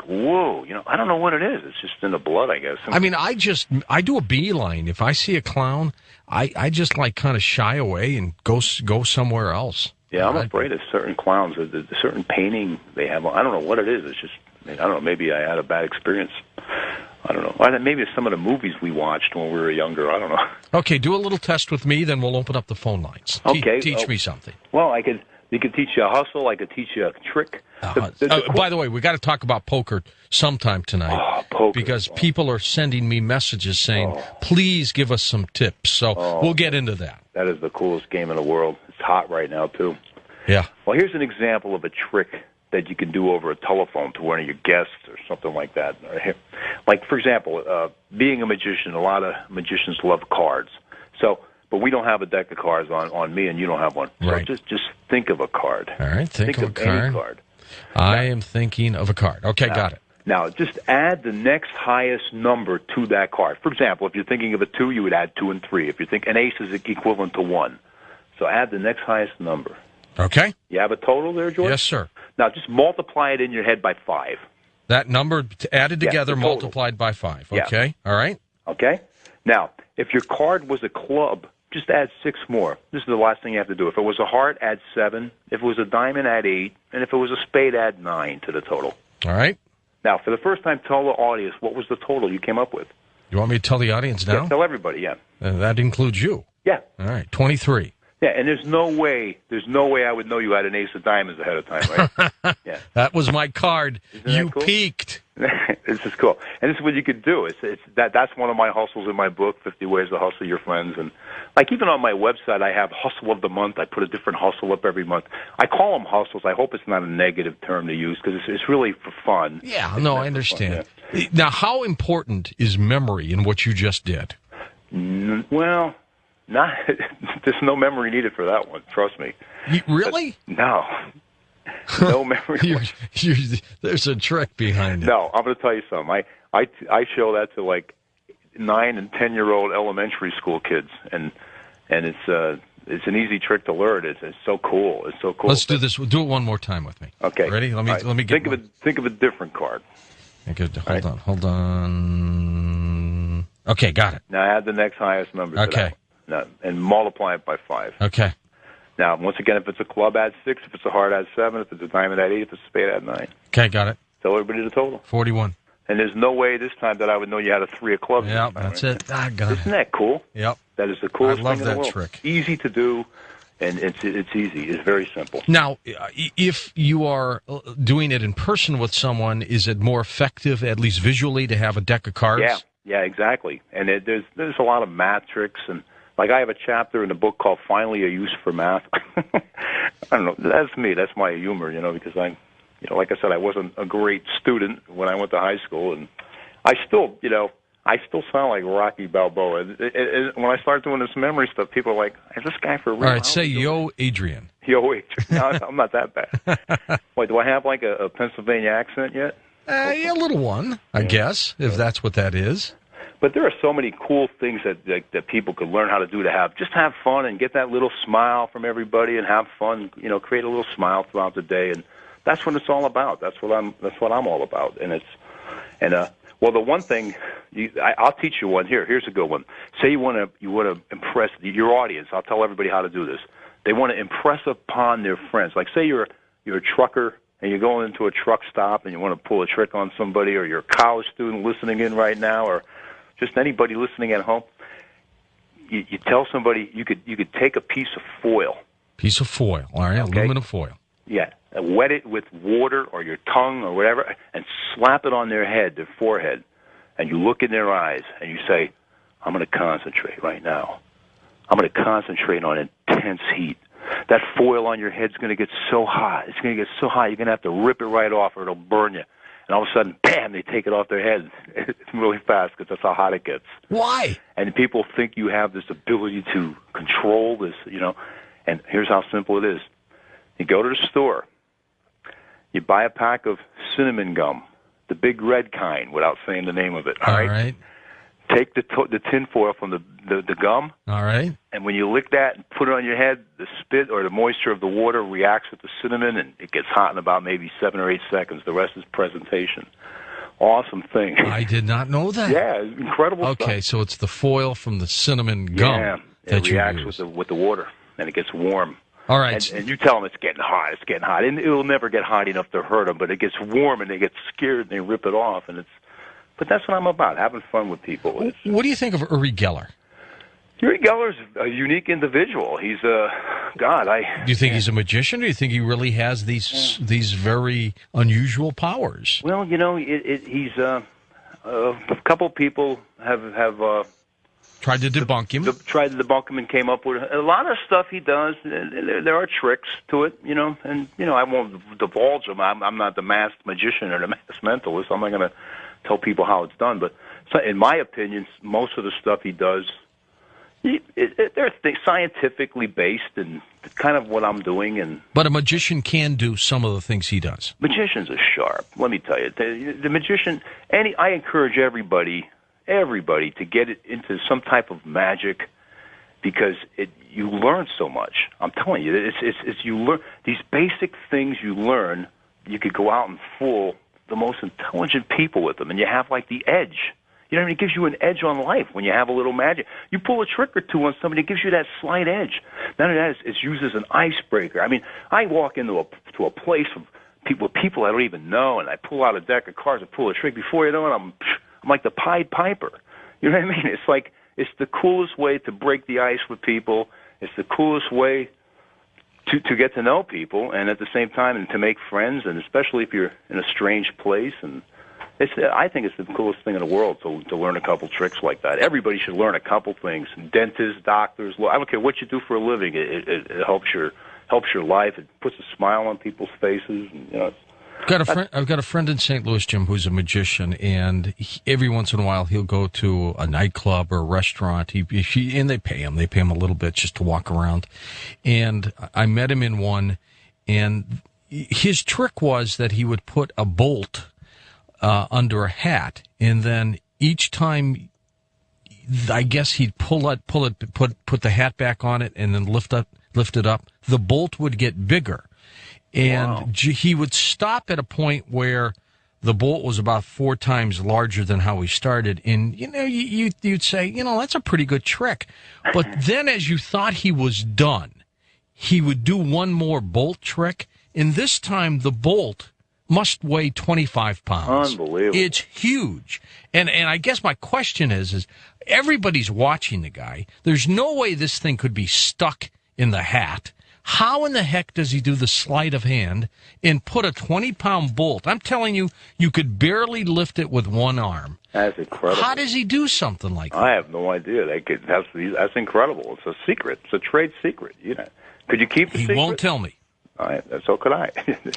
whoa, I don't know what it is. It's just in the blood, I guess. I mean, I do a beeline. If I see a clown, I just like kind of shy away and go somewhere else. Yeah, I'm afraid of certain clowns. The certain painting they have. I don't know what it is. It's just, I don't know. Maybe I had a bad experience. I don't know. Maybe it's some of the movies we watched when we were younger. I don't know. Okay, do a little test with me, then we'll open up the phone lines. Okay. Teach me something. Well, you could teach you a hustle. I could teach you a trick. By the way, we got to talk about poker sometime tonight. Poker. Because people are sending me messages saying, please give us some tips. So we'll get into that. That is the coolest game in the world. It's hot right now, too. Yeah. Well, here's an example of a trick that you can do over a telephone to one of your guests or something like that. Like, for example, being a magician, a lot of magicians love cards. But we don't have a deck of cards on me, and you don't have one. So right. just think of a card. All right, think of a card. Any card. I am thinking of a card. Okay, got it. Now, just add the next highest number to that card. For example, if you're thinking of a 2, you would add 2 and 3. If you think an ace is equivalent to 1. So add the next highest number. Okay. You have a total there, George? Yes, sir. Now, just multiply it in your head by 5. That number added together, multiplied by 5. Okay. Yeah. All right. Okay. Now, if your card was a club, just add 6 more. This is the last thing you have to do. If it was a heart, add 7. If it was a diamond, add 8. And if it was a spade, add 9 to the total. All right. Now, for the first time, tell the audience what was the total you came up with. You want me to tell the audience now? Yeah, tell everybody, yeah. That includes you. Yeah. All right, 23. Yeah, and there's no way I would know you had an ace of diamonds ahead of time, right? Yeah. That was my card. Isn't You that cool? peaked. This is cool. And this is what you could do. That's one of my hustles in my book, 50 Ways to Hustle Your Friends. And like even on my website, I have Hustle of the Month. I put a different hustle up every month. I call them hustles. I hope it's not a negative term to use because it's really for fun. Yeah, no, I understand. Yeah. Now, how important is memory in what you just did? Well, there's no memory needed for that one. Trust me. Really? No. No memory. There's a trick behind it. No, I'm going to tell you something. I show that to like 9 and 10-year-old elementary school kids, and it's an easy trick to learn. It's so cool. It's so cool. Let's do this. Do it one more time with me. Okay. Ready? Let me get. Think of a different card. Hold on. Okay, got it. Now add the next highest number. To okay. Now, and multiply it by 5. Okay. Now, once again, if it's a club, add 6. If it's a heart, add 7. If it's a diamond, add 8. If it's a spade, add 9. Okay, got it. Tell everybody the total. 41. And there's no way this time that I would know you had a 3 of clubs. Yeah, that's right? It. I got it. Isn't that cool? Yep. That is the coolest I love thing in the that world. trick. Easy to do, and it's easy. It's very simple. Now, if you are doing it in person with someone, is it more effective, at least visually, to have a deck of cards? Yeah, exactly. And there's a lot of math tricks, and like I have a chapter in the book called "Finally a Use for Math." I don't know. That's me. That's my humor, because like I said, I wasn't a great student when I went to high school, and I still sound like Rocky Balboa. When I start doing this memory stuff, people are like, "Is this guy for real?" All right, say "Yo, Adrian." Yo, Adrian. No, I'm not that bad. Wait, do I have like a Pennsylvania accent yet? A little one, I guess, if that's what that is. But there are so many cool things that people could learn how to do to have fun and get that little smile from everybody and have fun. Create a little smile throughout the day, and that's what it's all about. That's what I'm all about. Well, the one thing I'll teach you one here. Here's a good one. Say you want to impress your audience. I'll tell everybody how to do this. They want to impress upon their friends. Like say you're a trucker and you're going into a truck stop and you want to pull a trick on somebody, or you're a college student listening in right now, or just anybody listening at home. You tell somebody you could take a piece of foil. Piece of foil, all right, okay. Aluminum foil. Yeah, wet it with water or your tongue or whatever, and slap it on their head, their forehead, and you look in their eyes and you say, "I'm going to concentrate right now. I'm going to concentrate on intense heat. That foil on your head's going to get so hot. It's going to get so hot you're going to have to rip it right off or it'll burn you." And all of a sudden, bam, they take it off their head. It's really fast because that's how hot it gets. Why? And people think you have this ability to control this, And here's how simple it is. You go to the store. You buy a pack of cinnamon gum, the big red kind, without saying the name of it. All right? take the tin foil from the gum. All right. And when you lick that and put it on your head, the spit or the moisture of the water reacts with the cinnamon, and it gets hot in about maybe 7 or 8 seconds. The rest is presentation. Awesome thing. I did not know that. Yeah, incredible stuff. Okay, so it's the foil from the cinnamon gum. Yeah, that it you reacts use. with the water, and it gets warm. All right. And you tell them it's getting hot. It's getting hot. And it will never get hot enough to hurt them, but it gets warm, and they get scared, and they rip it off. But that's what I'm about, having fun with people. What do you think of Uri Geller? Uri Geller's a unique individual. He's God. Do you think he's a magician, or do you think he really has these very unusual powers? Well, he's a couple people have tried to debunk him. Tried to debunk him and came up with a lot of stuff he does. There are tricks to it, and I won't divulge them. I'm not the masked magician or the masked mentalist. I'm not going to tell people how it's done. But in my opinion, most of the stuff he does, they're scientifically based and kind of what I'm doing. But a magician can do some of the things he does. Magicians are sharp. Let me tell you, the magician. I encourage everybody to get it into some type of magic, because you learn so much. I'm telling you, it's you learn these basic things. You learn. You could go out and fool the most intelligent people with them, and you have like the edge. It gives you an edge on life when you have a little magic. You pull a trick or two on somebody, it gives you that slight edge. None of that it's used as an icebreaker. I mean, I walk into a place with people I don't even know, and I pull out a deck of cards and pull a trick. Before you know it, I'm like the Pied Piper. You know what I mean? It's the coolest way to break the ice with people. It's the coolest way to get to know people, and at the same time, and to make friends, and especially if you're in a strange place. And I think it's the coolest thing in the world to learn a couple tricks like that. Everybody should learn a couple things. Dentists, doctors, I don't care what you do for a living. It helps your life. It puts a smile on people's faces. And, I've got a friend in St. Louis, Jim, who's a magician, and every once in a while he'll go to a nightclub or a restaurant. And they pay him. They pay him a little bit just to walk around. And I met him in one, and his trick was that he would put a bolt under a hat, and then each time, I guess he'd put the hat back on it, and then lift it up. The bolt would get bigger. And wow. He would stop at a point where the bolt was about 4 times larger than how he started. And, you'd say, that's a pretty good trick. But then as you thought he was done, he would do one more bolt trick. And this time the bolt must weigh 25 pounds. Unbelievable. It's huge. And I guess my question is everybody's watching the guy. There's no way this thing could be stuck in the hat. How in the heck does he do the sleight of hand and put a 20-pound bolt? I'm telling you, you could barely lift it with one arm. That's incredible. How does he do something like that? I have no idea. That's incredible. It's a secret. It's a trade secret. Could you keep the secret? He won't tell me. All right, so could I.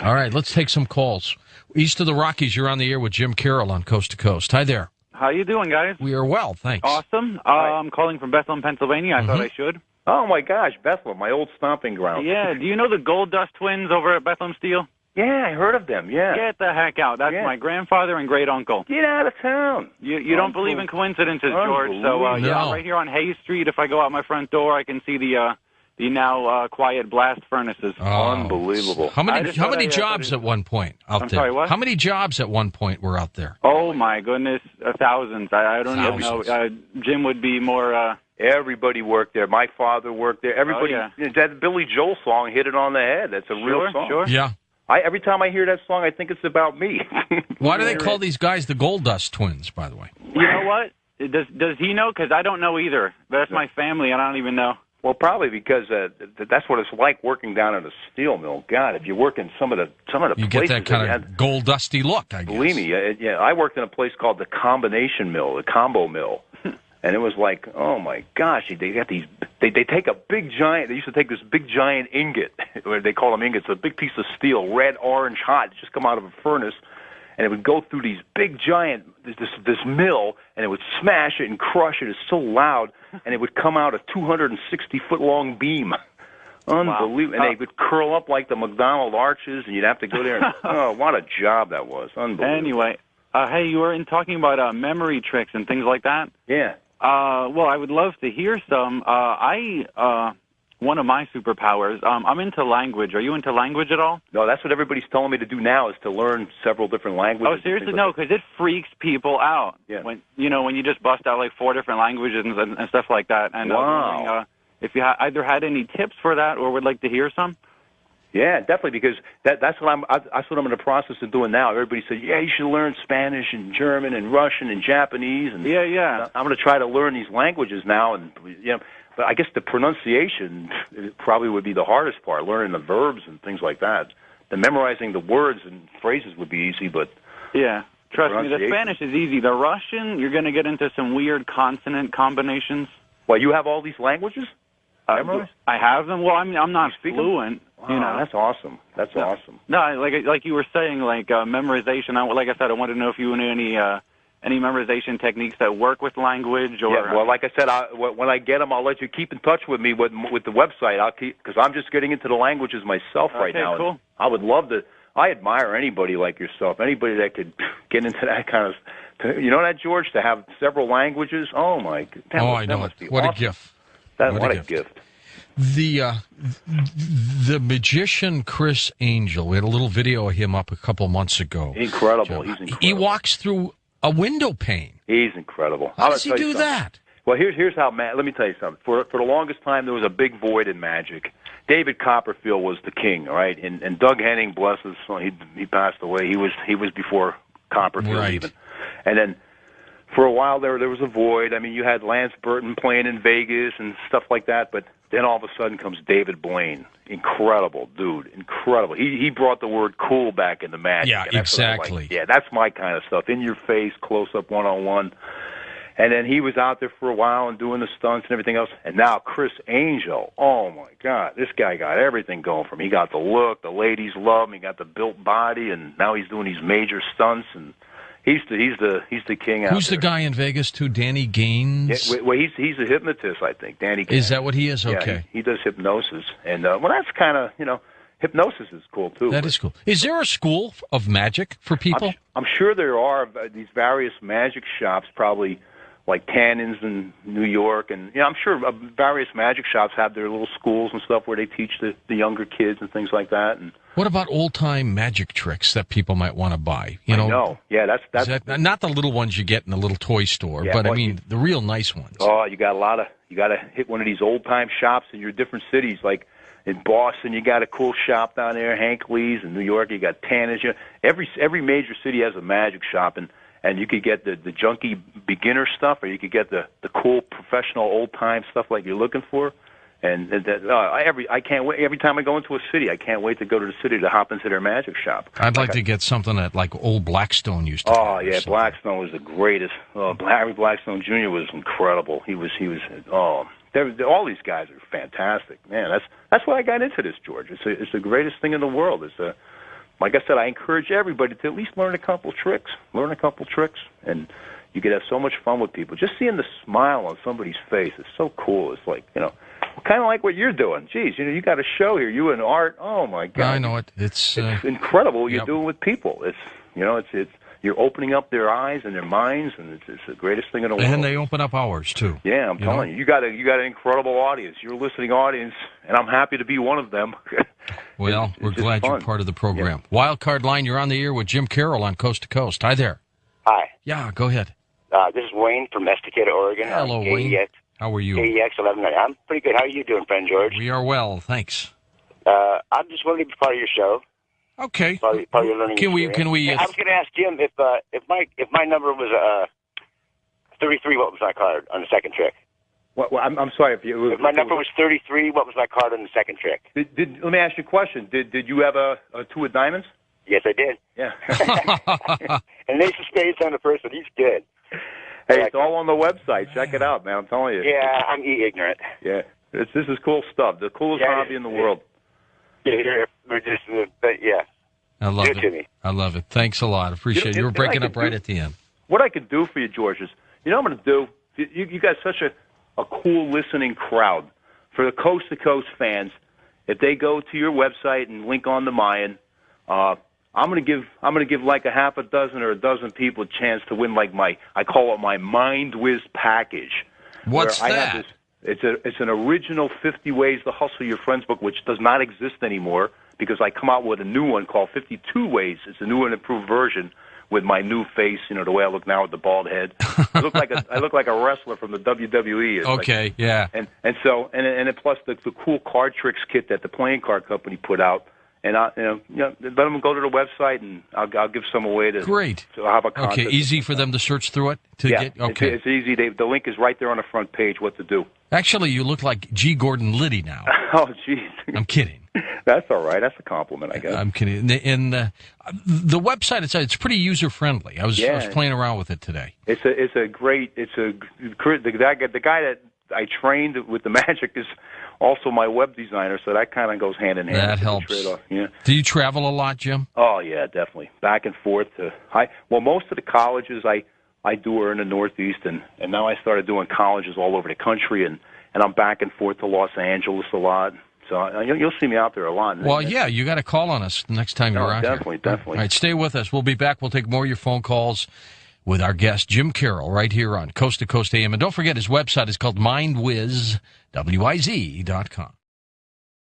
All right, let's take some calls. East of the Rockies, you're on the air with Jim Carroll on Coast to Coast. Hi there. How you doing, guys? We are well, thanks. Awesome. I'm calling from Bethlehem, Pennsylvania. I thought I should. Oh, my gosh, Bethlehem, my old stomping ground. Yeah, do you know the Gold Dust twins over at Bethlehem Steel? Yeah, I heard of them, yeah. Get the heck out. That's my grandfather and great-uncle. Get out of town. You don't believe in coincidences, George. So, right here on Hayes Street, if I go out my front door, I can see the now quiet blast furnaces. Oh, unbelievable. How many jobs at one point out there? Sorry, what? How many jobs at one point were out there? Oh, my goodness, thousands. I don't even know. Jim would be more... Everybody worked there. My father worked there. Everybody. That Billy Joel song hit it on the head. That's a real song. Sure. Yeah. Every time I hear that song, I think it's about me. Why do they call these guys the Gold Dust twins, by the way? You know what? Does he know? Because I don't know either. That's my family, and I don't even know. Well, probably because that's what it's like working down at a steel mill. God, if you work in some of the you places, get that kind of gold dusty look. I guess. Believe me, I worked in a place called the Combination Mill, the Combo Mill. And it was like, oh my gosh, they got these. They take a big giant. They used to take this big giant ingot, or they call them ingots, a big piece of steel, red, orange, hot, just come out of a furnace, and it would go through these big giant this mill, and it would smash it and crush it. It's so loud, and it would come out a 260-foot long beam. Unbelievable. Wow. And they would curl up like the McDonald arches, and you'd have to go there. And, oh, what a job that was. Unbelievable. Anyway. Hey, you were talking about memory tricks and things like that? Yeah. Well, I would love to hear some. One of my superpowers, I'm into language. Are you into language at all? No, that's what everybody's telling me to do now is to learn several different languages. Oh, seriously? No, because it freaks people out. Yeah. When you just bust out like 4 different languages and stuff like that. And wow. I was wondering if you either had any tips for that or would like to hear some. Yeah, definitely, because that's what I'm in the process of doing now. Everybody says, yeah, you should learn Spanish and German and Russian and Japanese, and yeah. I'm going to try to learn these languages now, and but I guess the pronunciation probably would be the hardest part, learning the verbs and things like that. The memorizing the words and phrases would be easy, but yeah, trust me, the Spanish is easy. The Russian, you're going to get into some weird consonant combinations. Well, you have all these languages memorized? I have them. Well, I'm not fluent. Wow, that's awesome. That's awesome. No, like you were saying, memorization. Like I said, I wanted to know if you knew any memorization techniques that work with language. Or yeah, well, like I said, when I get them, I'll let you keep in touch with me with the website. I'll keep, because I'm just getting into the languages myself right now. Cool. I would love to. I admire anybody like yourself, anybody that could get into that kind of. You know that, George, to have several languages. Oh my! I know it. What awesome. A gift! What a gift! The magician Chris Angel, we had a little video of him up a couple of months ago. Incredible. He's incredible. He walks through a window pane. He's incredible. How does he do that? Well, here's how. Let me tell you something. For the longest time, there was a big void in magic. David Copperfield was the king, all right, and Doug Henning, bless his soul, he passed away. He was before Copperfield even, and then. For a while there was a void. I mean, you had Lance Burton playing in Vegas and stuff like that, but then all of a sudden comes David Blaine. Incredible, dude. Incredible. He brought the word cool back into magic. Yeah, exactly. Yeah, that's my kind of stuff. In your face, close-up, one-on-one. And then he was out there for a while and doing the stunts and everything else. And now Chris Angel, oh, my God, this guy got everything going for him. He got the look, the ladies love him, he got the built body, and now he's doing these major stunts and... He's the king out Who's there. the guy in Vegas too? Danny Gaines? Yeah, well, he's a hypnotist, I think. Danny Gaines. Is that what he is? Okay. Yeah, he does hypnosis, and well, that's kind of hypnosis is cool too. That is cool. Is there a school of magic for people? I'm sure there are these various magic shops, probably like Tannins in New York, and I'm sure various magic shops have their little schools and stuff where they teach the younger kids and things like that. And what about old-time magic tricks that people might want to buy? I know. Yeah, that's not the little ones you get in a little toy store, but I mean the real nice ones. Oh, you got to hit one of these old-time shops in your different cities. Like in Boston, you got a cool shop down there. Hank Lee's. In New York, you got Tannins. Every major city has a magic shop, and you could get the junky beginner stuff, or you could get the cool professional old-time stuff like you're looking for. And I can't wait. Every time I go into a city, I can't wait to go to the city to hop into their magic shop. I'd like to get something that like old Blackstone used to. Oh yeah, Blackstone was the greatest. Harry Blackstone Jr. was incredible. He was. All these guys are fantastic, man. That's why I got into this, George. It's the greatest thing in the world. Like I said, I encourage everybody to at least learn a couple tricks. And you could have so much fun with people. Just seeing the smile on somebody's face is so cool. It's like kind of like what you're doing. Geez, you got a show here. You and Art. Oh my God! I know it. It's incredible what you're doing with people. It's you're opening up their eyes and their minds, and it's the greatest thing in the world. And they open up ours too. Yeah, I'm telling you, you got an incredible audience. You're a listening audience, and I'm happy to be one of them. Well, we're glad you're part of the program. Yeah. Wild Card Line, you're on the air with Jim Carroll on Coast to Coast. Hi there. Hi. Yeah, go ahead. This is Wayne from Estacada, Oregon. Hello, Wayne. How are you? KEX 1190. I'm pretty good. How are you doing, friend George? We are well, thanks. I'm just wanting to be part of your show. Okay. Part of your learning experience. Can we? I was going to ask Jim if my number was 33. What was my card on the second trick? Well, I'm sorry if my number was 33. What was my card on the second trick? Let me ask you a question. Did you have a two of diamonds? Yes, I did. Yeah. And Ace of Spades on the first one. He's good. Hey, it's all on the website. Check it out, man. I'm telling you. Yeah, I'm ignorant. Yeah, this is cool stuff. The coolest hobby in the world. Yeah, I love it. I love it. Thanks a lot. Appreciate it. You were breaking up right at the end. What I could do for you, George, is what I'm going to do. You got such a cool listening crowd. For the Coast to Coast fans, if they go to your website and link on to mine, I'm gonna give like a half a dozen or a dozen people a chance to win I call it my Mind Whiz package. What's where that? I have it's an original 50 Ways to Hustle Your Friends book, which does not exist anymore because I come out with a new one called 52 Ways. It's a new and improved version with my new face, the way I look now with the bald head. I look like a wrestler from the WWE. It's okay, yeah. And plus the cool card tricks kit that the playing card company put out. And let them go to the website, and I'll give some away to. Great. So I'll have a contest. Okay, easy for them to search through it Okay, it's easy. The link is right there on the front page. What to do? Actually, you look like G. Gordon Liddy now. Oh, jeez. I'm kidding. That's all right. That's a compliment, I guess. I'm kidding. And the website it's pretty user friendly. I was playing around with it today. The guy that I trained with the magic is also my web designer, so that kind of goes hand in hand. That helps. Yeah. Do you travel a lot, Jim? Oh yeah, definitely. Back and forth most of the colleges I do are in the Northeast, and now I started doing colleges all over the country, and I'm back and forth to Los Angeles a lot. So you'll see me out there a lot. Well, yeah, you got to call on us the next time you're out here. Definitely. All right, stay with us. We'll be back. We'll take more of your phone calls with our guest, Jim Carroll, right here on Coast to Coast AM. And don't forget, his website is called mindwiz.com.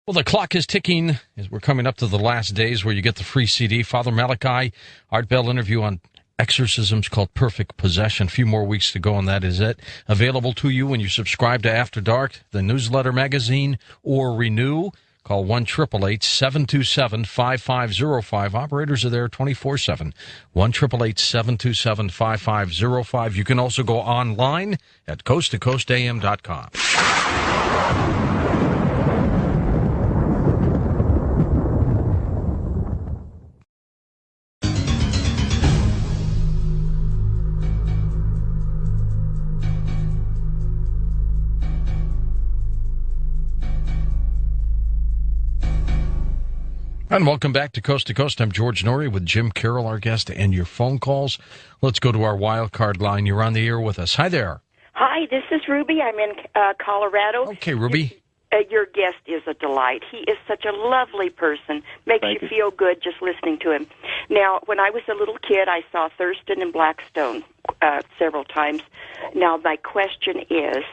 Well, the clock is ticking as we're coming up to the last days where you get the free CD. Father Malachi, Art Bell interview on exorcisms called Perfect Possession. A few more weeks to go, and that is it. Available to you when you subscribe to After Dark, the newsletter magazine, or Renew. Call 1-888-727-5505. Operators are there 24/7. 1-888-727-5505. You can also go online at coasttocoastam.com. And welcome back to Coast. I'm George Norrie with Jim Carroll, our guest, and your phone calls. Let's go to our wild card line. You're on the air with us. Hi there. Hi, this is Ruby. I'm in Colorado. Okay, Ruby. Your guest is a delight. He is such a lovely person. Makes you feel good just listening to him. Now, when I was a little kid, I saw Thurston and Blackstone several times. Now, my question is,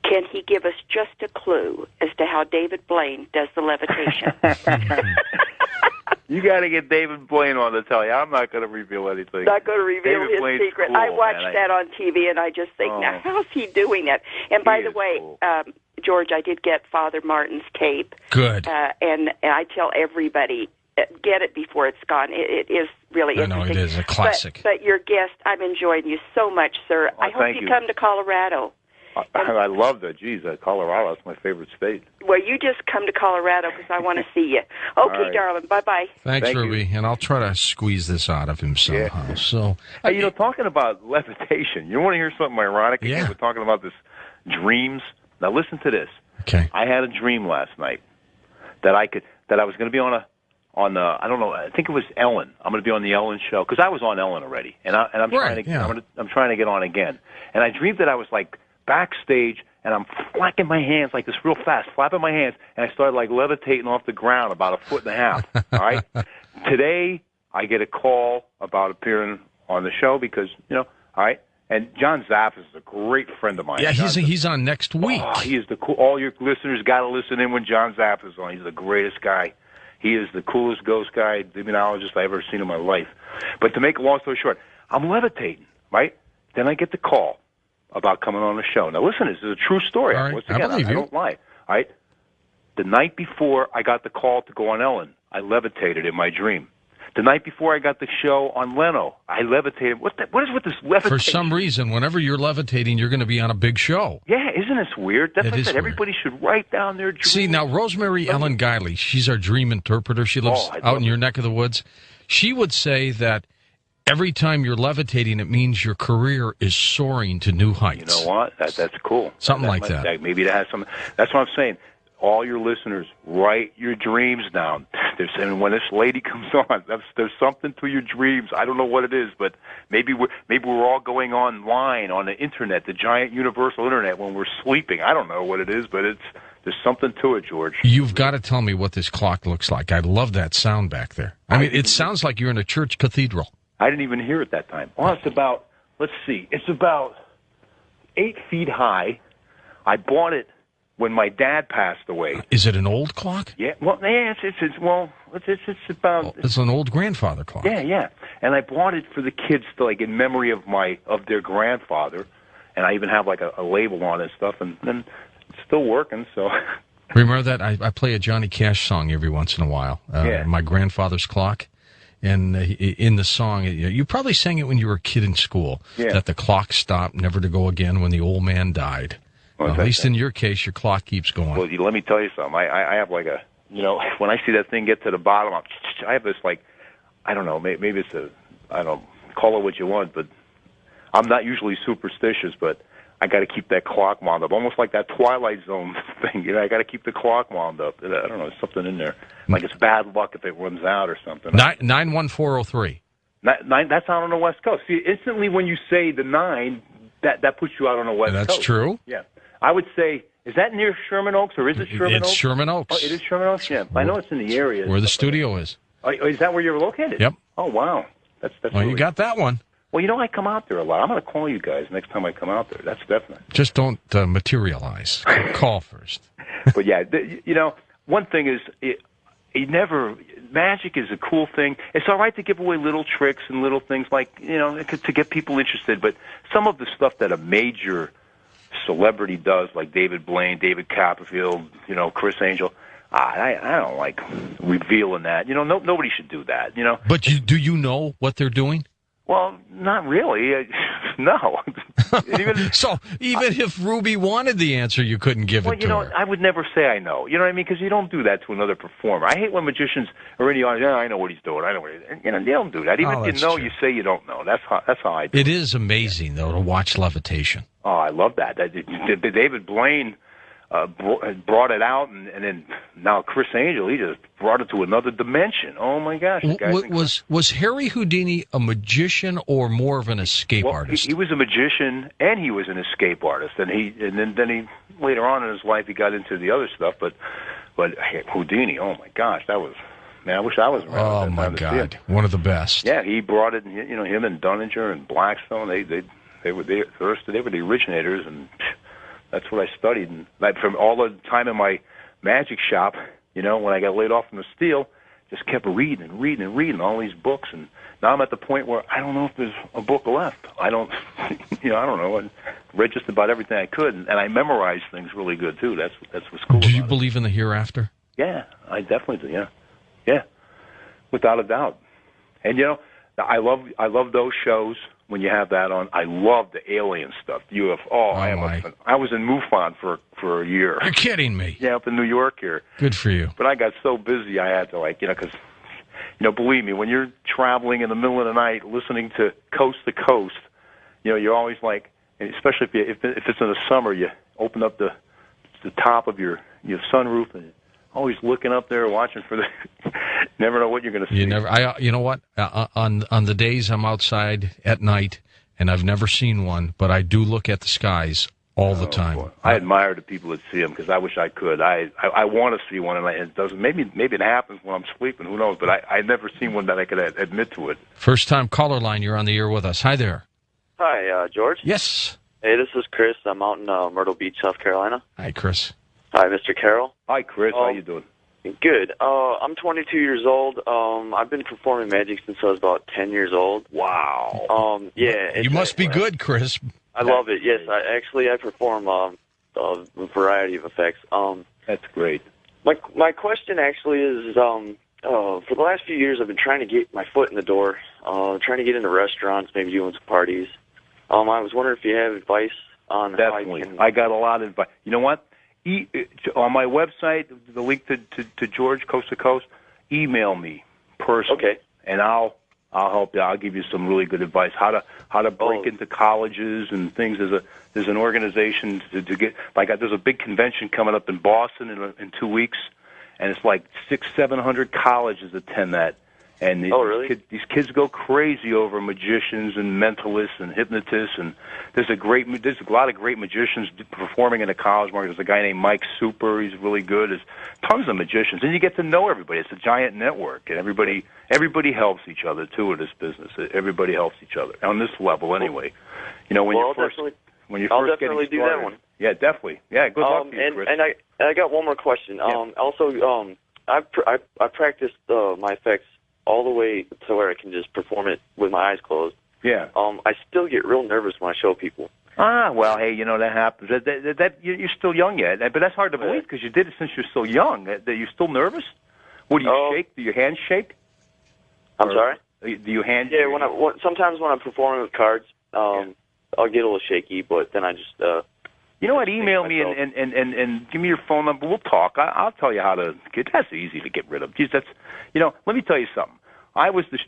can he give us just a clue as to how David Blaine does the levitation? You got to get David Blaine on to tell you. I'm not going to reveal anything. Not going to reveal David his Blaine's secret. cool, I watched that on TV, and I just think, now, how's he doing that? And by the way, cool. George, I did get Father Martin's tape. Good. And I tell everybody, get it before it's gone. It is really interesting. I know, it is a classic. But your guest, I'm enjoying you so much, sir. I hope you come to Colorado. I love that. Geez, Colorado, that's my favorite state. Well, you just come to Colorado because I want to see you. Okay, right. Darling. Bye-bye. Thanks, Ruby. And I'll try to squeeze this out of him somehow. Yeah. So, hey, talking about levitation, you want to hear something ironic? Yeah. We're talking about this dreams. Now, listen to this. Okay. I had a dream last night that I was going to be I don't know, I think it was Ellen. I'm going to be on the Ellen show because I was on Ellen already, and I'm trying to get on again. And I dreamed that I was backstage, and I'm flapping my hands like this real fast, flapping my hands, and I started levitating off the ground about 1.5 feet. All right. Today I get a call about appearing on the show because all right. And John Zaff is a great friend of mine. Yeah, he's on next week. Oh, he is the cool. All your listeners got to listen in when John Zaff is on. He's the greatest guy. He is the coolest ghost guy, demonologist I've ever seen in my life. But to make a long story short, I'm levitating, right? Then I get the call about coming on the show. Now, listen, this is a true story. All right. Once again, I don't lie. All right? The night before I got the call to go on Ellen, I levitated in my dream. The night before I got the show on Leno, I levitated. What is with this levitation? For some reason, whenever you're levitating, you're going to be on a big show. Yeah, isn't this weird? That's what I said. Weird. Everybody should write down their dreams. See, now, Rosemary Ellen Guiley, she's our dream interpreter. She lives out in your neck of the woods. She would say that every time you're levitating, it means your career is soaring to new heights. You know what? That's cool. Something like that. Maybe that has some. That's what I'm saying. All your listeners, write your dreams down. They're saying when this lady comes on, there's something to your dreams. I don't know what it is, but maybe we're all going online on the internet, the giant universal internet, when we're sleeping. I don't know what it is, but there's something to it, George. You've got to tell me what this clock looks like. I love that sound back there. I mean, it sounds like you're in a church cathedral. I didn't even hear it that time. Well, it's about, let's see, it's about 8 feet high. I bought it when my dad passed away. Is it an old clock? Yeah, well, yeah, it's about... Oh, it's an old grandfather clock. Yeah. And I bought it for the kids, to, like, in memory of their grandfather. And I even have, like, a label on it and stuff. And then it's still working, so... Remember that? I play a Johnny Cash song every once in a while. My grandfather's clock. And in the song, you probably sang it when you were a kid in school, that the clock stopped, never to go again when the old man died. Well, at least in your case, your clock keeps going. Well, let me tell you something. I have like a, when I see that thing get to the bottom, I have this like, I don't know, maybe it's I don't know, call it what you want, but I'm not usually superstitious, but I got to keep that clock wound up, almost like that Twilight Zone thing. I got to keep the clock wound up. I don't know, there's something in there. Like it's bad luck if it runs out or something. 91403. That's out on the West Coast. See, instantly when you say the 9, that puts you out on the West Coast. That's true. Yeah. I would say, is that near Sherman Oaks, or is it Sherman Oaks? It's Sherman Oaks. Oh, it is Sherman Oaks? Yeah. I know it's in the area. Where the studio is. Oh, is that where you're located? Yep. Oh, wow. That's well, really... you got that one. Well, I come out there a lot. I'm going to call you guys next time I come out there. That's definite. Just don't materialize. Call first. But, yeah, one thing is, magic is a cool thing. It's all right to give away little tricks and little things like, to get people interested. But some of the stuff that a major celebrity does, like David Blaine, David Copperfield, Chris Angel, I don't like revealing that. Nobody should do that. But do you know what they're doing? Well, not really. No. So even if Ruby wanted the answer, you couldn't give it to her. I would never say I know. You know what I mean? Because you don't do that to another performer. I hate when magicians are in the audience. I know what he's doing. I know what he's doing. They don't do that. Even if you know, you say you don't know. That's how I do it. It is amazing, though, to watch levitation. Oh, I love that. David Blaine brought it out, and then now Chris Angel, he just brought it to another dimension. Oh my gosh! Was Harry Houdini a magician or more of an escape artist? He was a magician and he was an escape artist, and then he later on in his life he got into the other stuff. But Houdini, oh my gosh, that was. Man, I wish I was around. Oh my God, one of the best. Yeah, he brought it. Him and Dunninger and Blackstone, they were the originators, and that's what I studied. And from all the time in my magic shop, when I got laid off from the steel, just kept reading all these books. And now I'm at the point where I don't know if there's a book left. I don't, I don't know. I read just about everything I could, and I memorized things really good too. That's what's cool. Do you believe in the hereafter? Yeah, I definitely do. Yeah, without a doubt. And I love those shows. When you have that on, I love the alien stuff, UFO. I was in MUFON for a year. You're kidding me. Yeah, up in New York here. Good for you. But I got so busy I had to because, believe me, when you're traveling in the middle of the night listening to Coast, you're always like, especially if it's in the summer, you open up the top of your sunroof and always looking up there, watching for the. Never know what you're going to see. You know what? On the days I'm outside at night, and I've never seen one, but I do look at the skies all the time. Boy. I admire the people that see them because I wish I could. I want to see one, and it doesn't. Maybe it happens when I'm sleeping. Who knows? But I've never seen one that I could admit to it. First time caller line. You're on the air with us. Hi there. Hi, George. Yes. Hey, this is Chris. I'm out in Myrtle Beach, South Carolina. Hi, Chris. Hi, Mr. Carroll. Hi, Chris. How you doing? Good. I'm 22 years old. I've been performing magic since I was about 10 years old. Wow. Yeah. You must be good, Chris. I love it. Yes, I perform a variety of effects. That's great. My question actually is, for the last few years, I've been trying to get my foot in the door, trying to get into restaurants, maybe doing some parties. I was wondering if you have advice on Definitely. how I can... I got a lot of advice. You know what? On my website, the link to George Coast to Coast, email me personally, okay, and I'll help you. I'll give you some really good advice how to break into colleges and things. There's an organization to get there's a big convention coming up in Boston in 2 weeks, and it's like 600-700 colleges attend that, And really? These kids go crazy over magicians and mentalists and hypnotists. And there's a lot of great magicians performing in the college market. There's a guy named Mike Super. He's really good. There's tons of magicians, and you get to know everybody. It's a giant network, and everybody helps each other too in this business. Everybody helps each other on this level, anyway. You know, when Well, you're first I'll definitely getting do started. that one. Yeah, definitely. Yeah, good luck to you, Chris. And I got one more question. Also, I practiced my effects all the way to where I can just perform it with my eyes closed. Yeah. I still get real nervous when I show people. Well, hey, you know, that happens. That you're still young yet, but that's hard to believe because you did it since you're so young. That you're still nervous. What do you shake? Do your hands shake? I'm sorry. Do you hand? Yeah, sometimes when I'm performing with cards, I'll get a little shaky, but then I just. You know what? Email me and give me your phone number. We'll talk. I'll tell you how to get. That's easy to get rid of. Geez, let me tell you something.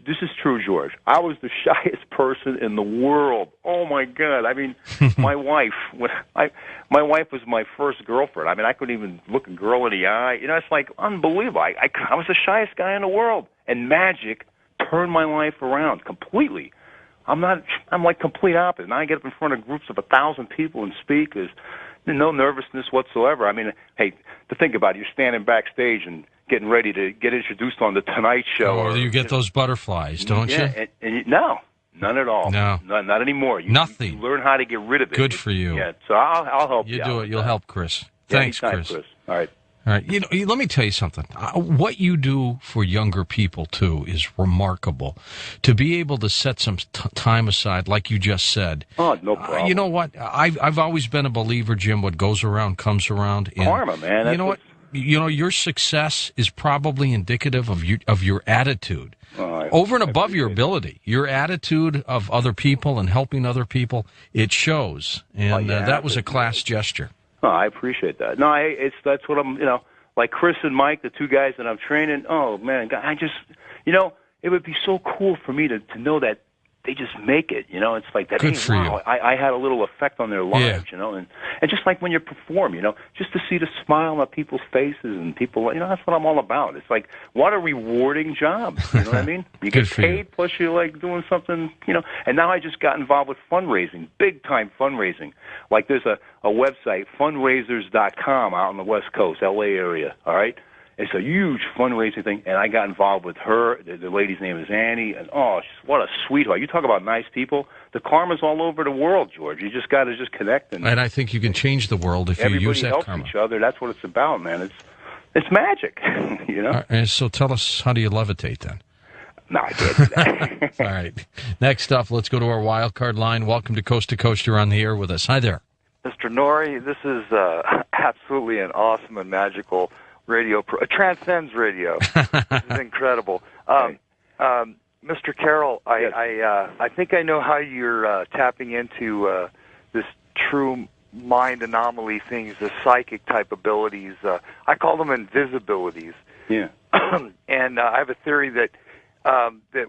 This is true, George. I was the shyest person in the world. Oh my God! I mean, my wife. My wife was my first girlfriend. I mean, I couldn't even look a girl in the eye. You know, it's like unbelievable. I was the shyest guy in the world, and magic turned my life around completely. I'm like complete opposite. Now I get up in front of groups of 1,000 people and speak. There's no nervousness whatsoever. I mean, hey, to think about it, you're standing backstage and getting ready to get introduced on the Tonight Show. Oh, you get those butterflies, don't you? No, none at all. No, not anymore. Nothing. You learn how to get rid of it. Good for you. Yeah, so I'll help you. You do it. You'll help Chris. Yeah, Thanks, anytime, Chris. All right. All right. You know, let me tell you something. What you do for younger people, too, is remarkable. To be able to set some time aside, like you just said. Oh, no problem. You know what? I've always been a believer, Jim, what goes around comes around. And karma, man. You know what? You know, your success is probably indicative of your attitude. Over and above your ability. Your attitude of other people and helping other people, it shows. And that was a class gesture. Oh, I appreciate that. No, that's what I'm, like Chris and Mike, the two guys that I'm training. Oh, man, I just, it would be so cool for me to know that they just make it, It's like that. Good for you. I had a little effect on their lives, and just like when you perform, just to see the smile on people's faces and people, that's what I'm all about. It's like, what a rewarding job, you know what I mean? You get paid, plus you like doing something, and now I just got involved with fundraising, big-time fundraising. Like there's a website, fundraisers.com out on the West Coast, L.A. area, all right? It's a huge fundraising thing, and I got involved with her. The lady's name is Annie, and what a sweetheart. You talk about nice people. The karma's all over the world, George. You just got to connect. And I think you can change the world if you use that karma. Everybody helps each other. That's what it's about, man. It's magic, So tell us, how do you levitate then? No, I can't do that. All right. Next up, let's go to our wild card line. Welcome to Coast to Coast. You're on the air with us. Hi there. Mr. Norrie, this is absolutely an awesome and magical radio. It transcends radio. This is incredible. Mr. Carroll, yes. I think I know how you're tapping into this true mind anomaly things, the psychic type abilities. I call them invisibilities. Yeah. And I have a theory that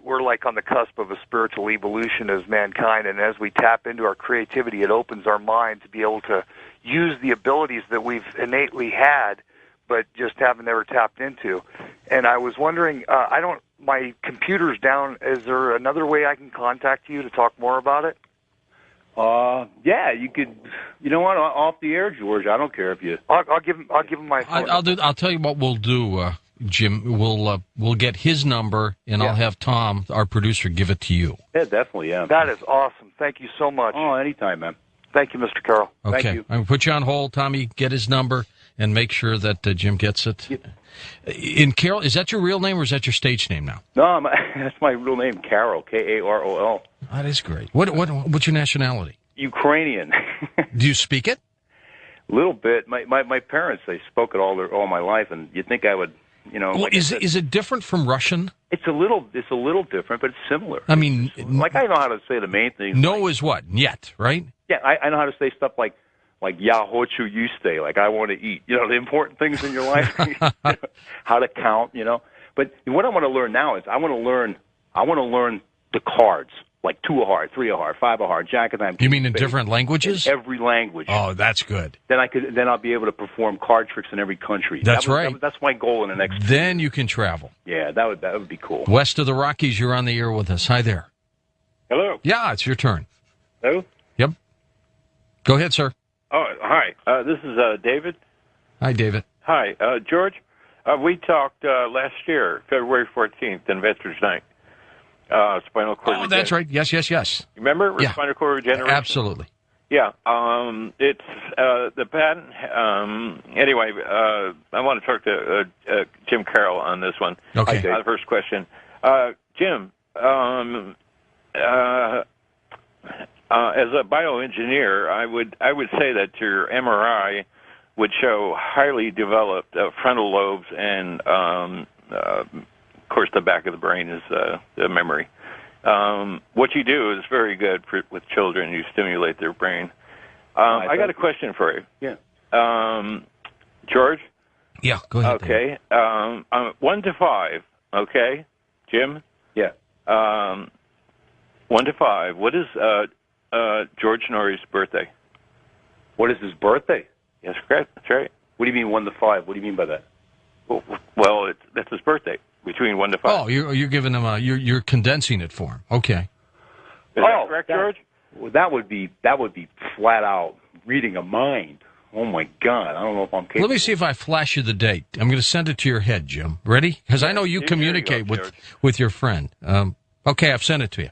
we're like on the cusp of a spiritual evolution as mankind, and as we tap into our creativity, it opens our mind to be able to use the abilities that we've innately had, but just haven't ever tapped into. And I was wondering, my computer's down. Is there another way I can contact you to talk more about it? Yeah, you could. You know what? Off the air, George. I don't care if you. I'll give him my phone. I'll tell you what we'll do, Jim. We'll get his number, and I'll have Tom, our producer, give it to you. Yeah, definitely. Yeah. That is awesome. Thank you so much. Oh, anytime, man. Thank you, Mr. Carroll. Okay. Thank you. I'm going to put you on hold, Tommy. Get his number and make sure that Jim gets it. Yeah. In Carroll, is that your real name or is that your stage name now? No, that's my real name, Carroll, Karol. That is great. What's your nationality? Ukrainian. Do you speak it? A little bit. My parents, they spoke it all my life, and you'd think I would, Well, like is it different from Russian? It's a little different, but it's similar. I mean, I know how to say the main things. No is what? Yet, right? Yeah, I know how to say stuff like "Ya hochu you stay," like I want to eat. The important things in your life. How to count, But what I want to learn now is I want to learn the cards. like 2 of heart, 3 of heart, 5 of heart, jack of diamonds. You mean in different languages? In every language. Oh, that's good. Then I'll be able to perform card tricks in every country. That's right. That's my goal in the next. Then you can travel. Yeah, that would be cool. West of the Rockies, you're on the air with us. Hi there. Hello. Yeah, it's your turn. Hello. Yep. Go ahead, sir. Oh, hi. This is David. Hi, David. Hi, George. We talked last year, February 14th, on Veterans Night. Spinal cord. Oh, that's right. Yes. Remember spinal cord regeneration? Absolutely. Yeah. It's the patent. Anyway, I want to talk to Jim Carroll on this one. Okay. The first question, Jim. As a bioengineer, I would say that your MRI would show highly developed frontal lobes, and of course the back of the brain is the memory. What you do is very good with children. You stimulate their brain. I got a question for you. Yeah. George? Yeah, go ahead. Okay. 1 to 5, okay? Jim? Yeah. 1 to 5. What is George Norrie's birthday? What is his birthday? Yes, correct. That's right. What do you mean 1 to 5? What do you mean by that? Well, that's his birthday. Between 1 to 5. Oh, you're giving him you're condensing it for him. Okay. Is that correct, George? Well, that would be flat out reading a mind. Oh my God! I don't know if I'm capable. Let me see if I flash you the date. I'm going to send it to your head, Jim. Ready? Because I know you communicate with your friend. Okay, I've sent it to you.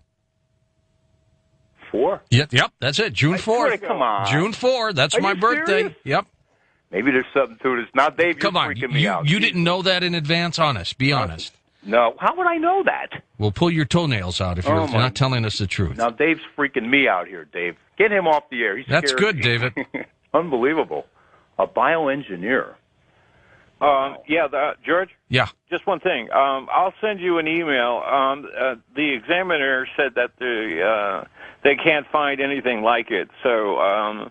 4? Yep, that's it. June 4th. Come on. June 4th. That's Are my you birthday. serious? Yep. Maybe there's something to this. Now, Dave, you're Come on. freaking me out. You didn't know that in advance? Honest. Be honest. No. How would I know that? We'll pull your toenails out if you're not telling us the truth. Now, Dave's freaking me out here, Dave. Get him off the air. He's That's scared good, David. Unbelievable. A bioengineer. George? Yeah. Just one thing. I'll send you an email. The examiner said that they can't find anything like it, so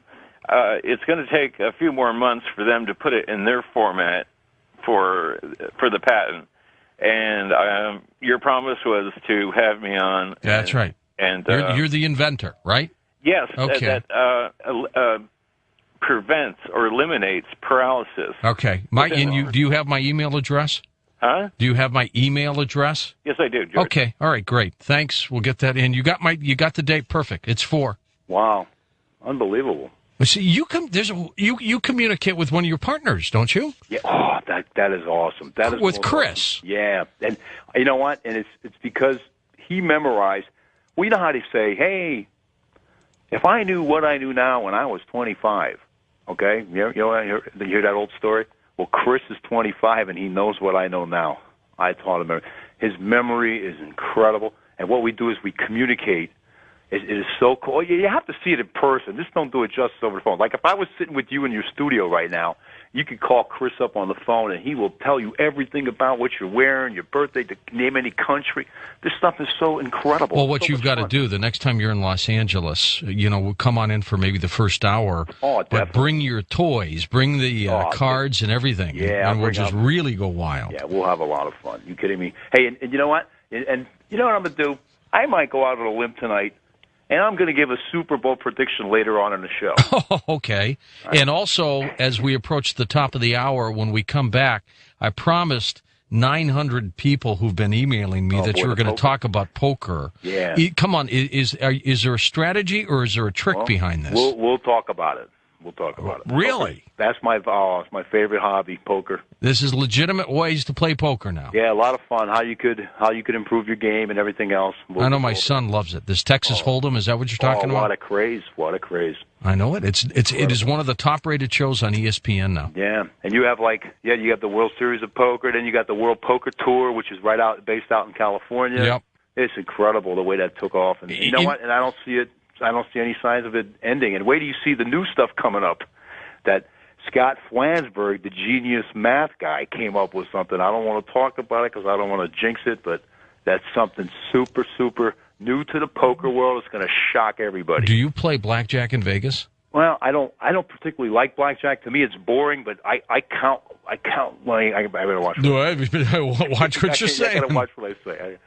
it's going to take a few more months for them to put it in their format for the patent. And your promise was to have me on. That's right. And you're the inventor, right? Yes. Okay. That prevents or eliminates paralysis. Okay. Do you have my email address? Huh? Do you have my email address? Yes, I do, George. Okay. All right. Great. Thanks. We'll get that in. You got the date perfect. It's 4. Wow. Unbelievable. See, you communicate with one of your partners, don't you? Yeah. Oh, that is awesome. That is with Chris. Awesome. Yeah. And you know what? And it's because he memorized. Well, you know how they say, "Hey, if I knew what I knew now when I was 25." Okay, you hear that old story? Well, Chris is 25 and he knows what I know now. I taught him. His memory is incredible, and what we do is we communicate. It is so cool. You have to see it in person. Just don't do it just over the phone. Like if I was sitting with you in your studio right now, you could call Chris up on the phone, and he will tell you everything about what you're wearing, your birthday, to name any country. This stuff is so incredible. Well, what you've got to do the next time you're in Los Angeles, we'll come on in for maybe the first hour. Oh, definitely. But bring your toys, bring the cards and everything. Yeah, and we'll just really go wild. Yeah, we'll have a lot of fun. You kidding me? Hey, and you know what? And you know what I'm going to do? I might go out on a limb tonight. And I'm going to give a Super Bowl prediction later on in the show. Okay. Right. And also, as we approach the top of the hour, when we come back, I promised 900 people who've been emailing me that you were going to talk about poker. Yeah. Come on. Is there a strategy or is there a trick behind this? We'll talk about it. We'll talk about it. Really? Okay. That's it's my favorite hobby, poker. This is legitimate ways to play poker now. Yeah, a lot of fun. How you could improve your game and everything else. I know my son loves it. This Texas Hold'em, is that what you're talking about? What a craze! What a craze! I know it. It is one of the top rated shows on ESPN now. Yeah, and you have you have the World Series of Poker, then you got the World Poker Tour, which is based out in California. Yep. It's incredible the way that took off, and you know what? And I don't see it. I don't see any signs of it ending. And wait till you see the new stuff coming up. That Scott Flansburgh, the genius math guy, came up with something. I don't want to talk about it because I don't want to jinx it, but that's something super, super new to the poker world. It's going to shock everybody. Do you play blackjack in Vegas? Well, I don't particularly like blackjack. To me, it's boring, but I count money. I better watch. No, watch what you're saying. I gotta watch what I say.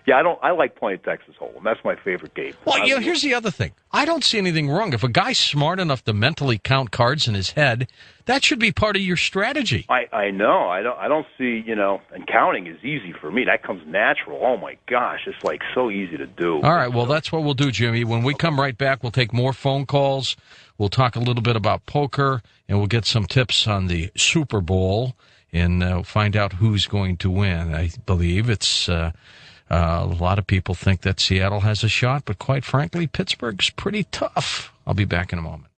Yeah, I like playing Texas Hold'em. That's my favorite game. Well, here's the other thing. I don't see anything wrong. If a guy's smart enough to mentally count cards in his head, that should be part of your strategy. I know. I don't see, and counting is easy for me. That comes natural. Oh, my gosh. It's like so easy to do. All right. Well, that's what we'll do, Jimmy. When we come right back, we'll take more phone calls. We'll talk a little bit about poker, and we'll get some tips on the Super Bowl and find out who's going to win. I believe it's... a lot of people think that Seattle has a shot, but quite frankly, Pittsburgh's pretty tough. I'll be back in a moment.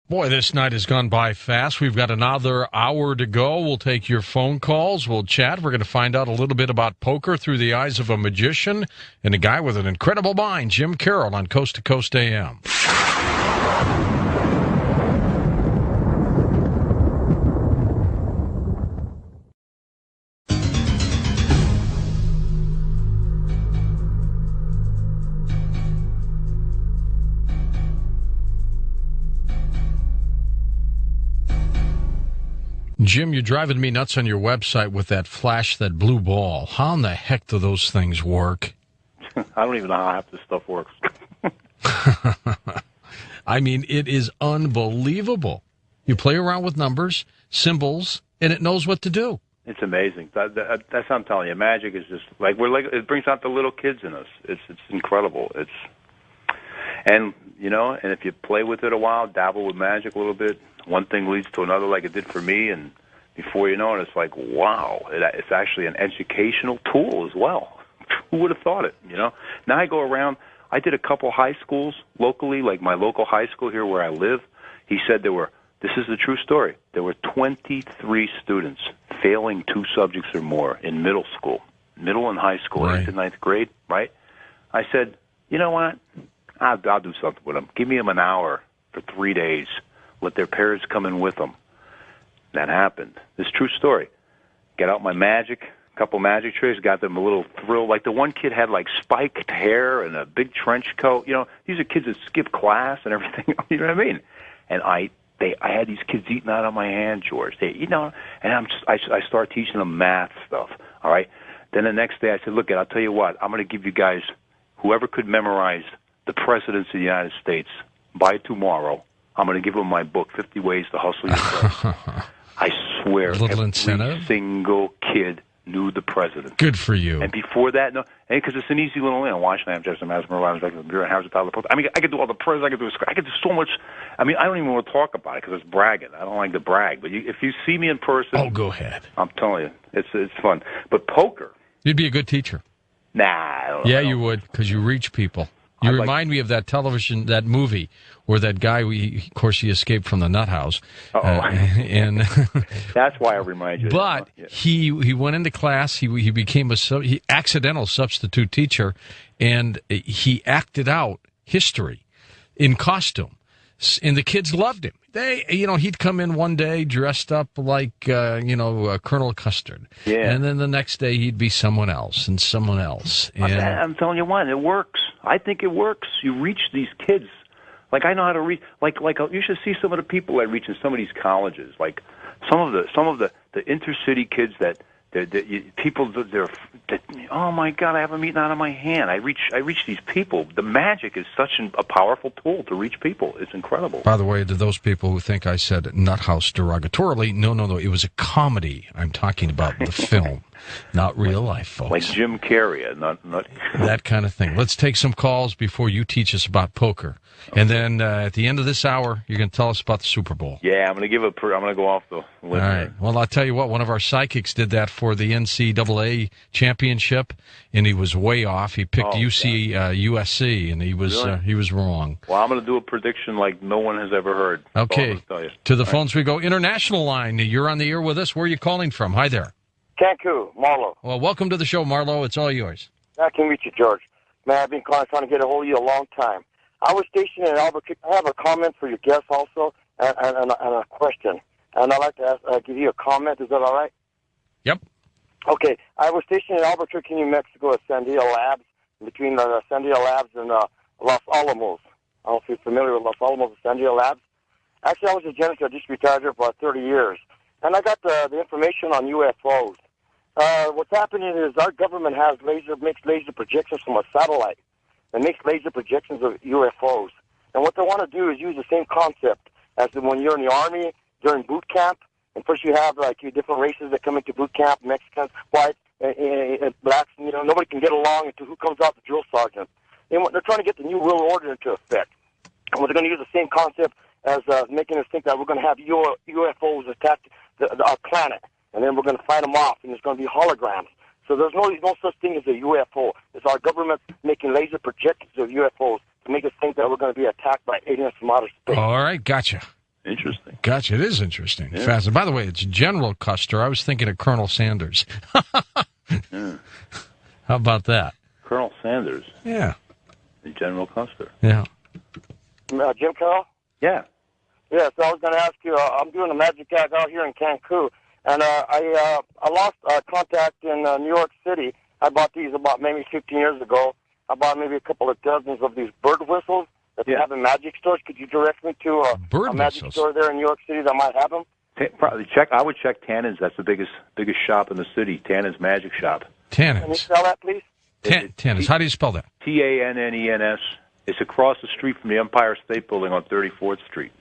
Boy, this night has gone by fast. We've got another hour to go. We'll take your phone calls. We'll chat. We're going to find out a little bit about poker through the eyes of a magician and a guy with an incredible mind, Jim Carroll, on Coast to Coast AM. Jim, you're driving me nuts on your website with that flash, that blue ball. How in the heck do those things work? I don't even know how half this stuff works. I mean, it is unbelievable. You play around with numbers, symbols, and it knows what to do. It's amazing. That's what I'm telling you. Magic is just it brings out the little kids in us. It's incredible. And if you play with it a while, dabble with magic a little bit, one thing leads to another like it did for me, and before you know it, it's like, wow, it's actually an educational tool as well. Who would have thought it, Now I go around, I did a couple high schools locally, like my local high school here where I live. He said this is the true story, there were 23 students failing 2 subjects or more in middle school, middle and high school, right. 8th and 9th grade, right? I said, you know what? I'll do something with them. Give me them an hour for 3 days. Let their parents come in with them. That happened. This is a true story. Get out my magic, a couple magic tricks, got them a little thrill. Like the one kid had like spiked hair and a big trench coat. These are kids that skip class and everything. You know what I mean? And I had these kids eating out of my hand, George. And I start teaching them math stuff. All right. Then the next day I said, look, I'll tell you what. I'm going to give you guys, whoever could memorize the presidents of the United States by tomorrow, I'm going to give them my book, 50 Ways to Hustle Your Friends. I swear, every single kid knew the president. Good for you. And before that, no, because it's an easy little name. Washington, Jefferson, Madison, Rhode Island, Harrison, Tyler, Post. I mean, I could do all the presidents. I could do so much. I mean, I don't even want to talk about it because it's bragging. I don't like to brag. But if you see me in person, oh, go ahead. I'm telling you, it's fun. But poker, you'd be a good teacher. Nah, I don't yeah, know. You would, because you reach people. You remind me of that that movie where that guy, of course, he escaped from the nut house. And that's why I remind you. But he went into class. He became a accidental substitute teacher, and he acted out history in costume. And the kids loved him. He'd come in one day dressed up like, Colonel Custard. Yeah. And then the next day he'd be someone else and someone else. And I'm telling you what, it works. I think it works. You reach these kids. Like, I know how to reach. Like you should see some of the people I reach in some of these colleges. Like some of the intercity kids that oh my God, I have them eating out of my hand. I reach these people. The magic is such a powerful tool to reach people. It's incredible. By the way, to those people who think I said nut house derogatorily, no, it was a comedy. I'm talking about the film, not real life, folks. Like Jim Carrey, not that kind of thing. Let's take some calls before you teach us about poker. Okay. And then at the end of this hour, you're going to tell us about the Super Bowl. Yeah, I'm going to go off the limb. All right. Well, I'll tell you what. One of our psychics did that for the NCAA championship, and he was way off. He picked USC, and he was wrong. Well, I'm going to do a prediction like no one has ever heard. Okay. To the phones we go. International line. You're on the air with us. Where are you calling from? Hi there. Cancun, Marlo. Well, welcome to the show, Marlo. It's all yours. I can meet you, George. Man, I've been trying to get a hold of you a long time. I was stationed in Albuquerque. I have a comment for your guests also, and a question. And I'd like to give you a comment. Is that all right? Yep. Okay. I was stationed in Albuquerque, New Mexico at Sandia Labs, between Sandia Labs and Los Alamos. I don't know if you're familiar with Los Alamos and Sandia Labs. Actually, I was a janitor. I just retired there for about 30 years. And I got the information on UFOs. What's happening is our government makes laser projections from a satellite and makes laser projections of UFOs. And what they want to do is use the same concept as when you're in the Army during boot camp. And first you have like your different races that come into boot camp, Mexicans, whites, blacks. You know, nobody can get along until who comes out, the drill sergeant. They're trying to get the New World Order into effect. And they're going to use the same concept as making us think that we're going to have UFOs attack our planet. And then we're going to fight them off, and there's going to be holograms. So there's no such thing as a UFO. It's our government making laser projections of UFOs to make us think that we're going to be attacked by aliens from outer space. All right, gotcha. Interesting. Gotcha. It is interesting. Yeah. Fascinating. By the way, it's General Custer. I was thinking of Colonel Sanders. Yeah. How about that? Colonel Sanders. Yeah. And General Custer. Yeah. Jim Carroll? Yeah. Yeah, so I was going to ask you, I'm doing a magic act out here in Cancun, and I lost contact in New York City. I bought these about maybe 15 years ago. I bought maybe a couple of dozens of these bird whistles that they have in magic stores. Could you direct me to a magic store there in New York City that might have them? Probably I would check Tannen's. That's the biggest shop in the city. Tannen's Magic Shop. Can you Tannen's. spell that, please? Tannen's. How do you spell that? Tannens. It's across the street from the Empire State Building on 34th Street.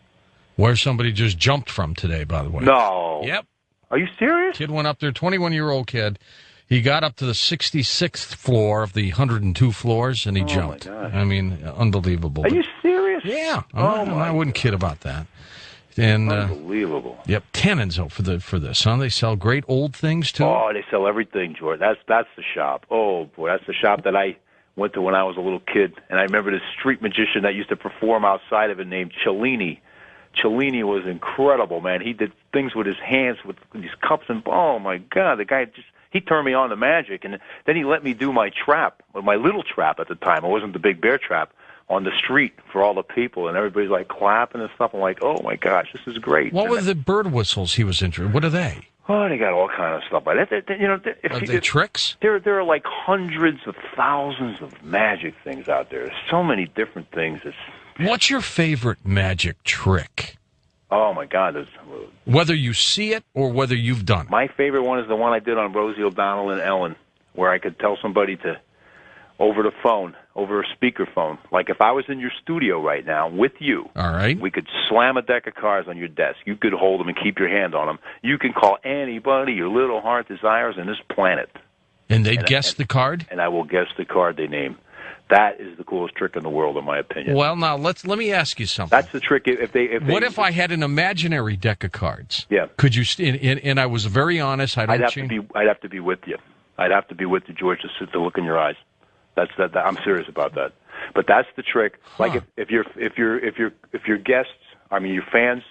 Where somebody just jumped from today, by the way. No. Yep. Are you serious? Kid went up there, 21-year-old kid. He got up to the 66th floor of the 102 floors, and he jumped. My God. I mean, unbelievable. Are you serious? Yeah. Oh, I wouldn't kid about that. And unbelievable. Yep, Tannen's for this, huh? They sell great old things too. Oh, they sell everything, George. That's the shop. Oh boy, that's the shop that I went to when I was a little kid. And I remember this street magician that used to perform outside of it named Cellini. Cellini was incredible, man. He did things with his hands with these cups and oh my God, the guy he turned me on to magic, and then he let me do my trap, my little trap at the time. It wasn't the big bear trap. On the street for all the people, and everybody's like clapping and stuff. I'm like, oh my gosh, this is great. What were the bird whistles he was interested? What are they? Oh, they got all kind of stuff. But Are they tricks? There are like hundreds of thousands of magic things out there. There's so many different things. What's your favorite magic trick? Oh my God! Whether you see it or whether you've done it. My favorite one is the one I did on Rosie O'Donnell and Ellen, where I could tell somebody to over the phone, over a speakerphone. Like if I was in your studio right now with you, all right, we could slam a deck of cards on your desk. You could hold them and keep your hand on them. You can call anybody your little heart desires on this planet. And they'd guess the card? And I will guess the card they name. That is the coolest trick in the world, in my opinion. Well, now let me ask you something. That's the trick. If I had an imaginary deck of cards? Yeah. Could you? And I was very honest. I'd have to be with you. I'd have to be with you, George, to sit to look in your eyes. I'm serious about that. But that's the trick. Huh. Like if your guests, I mean your fans,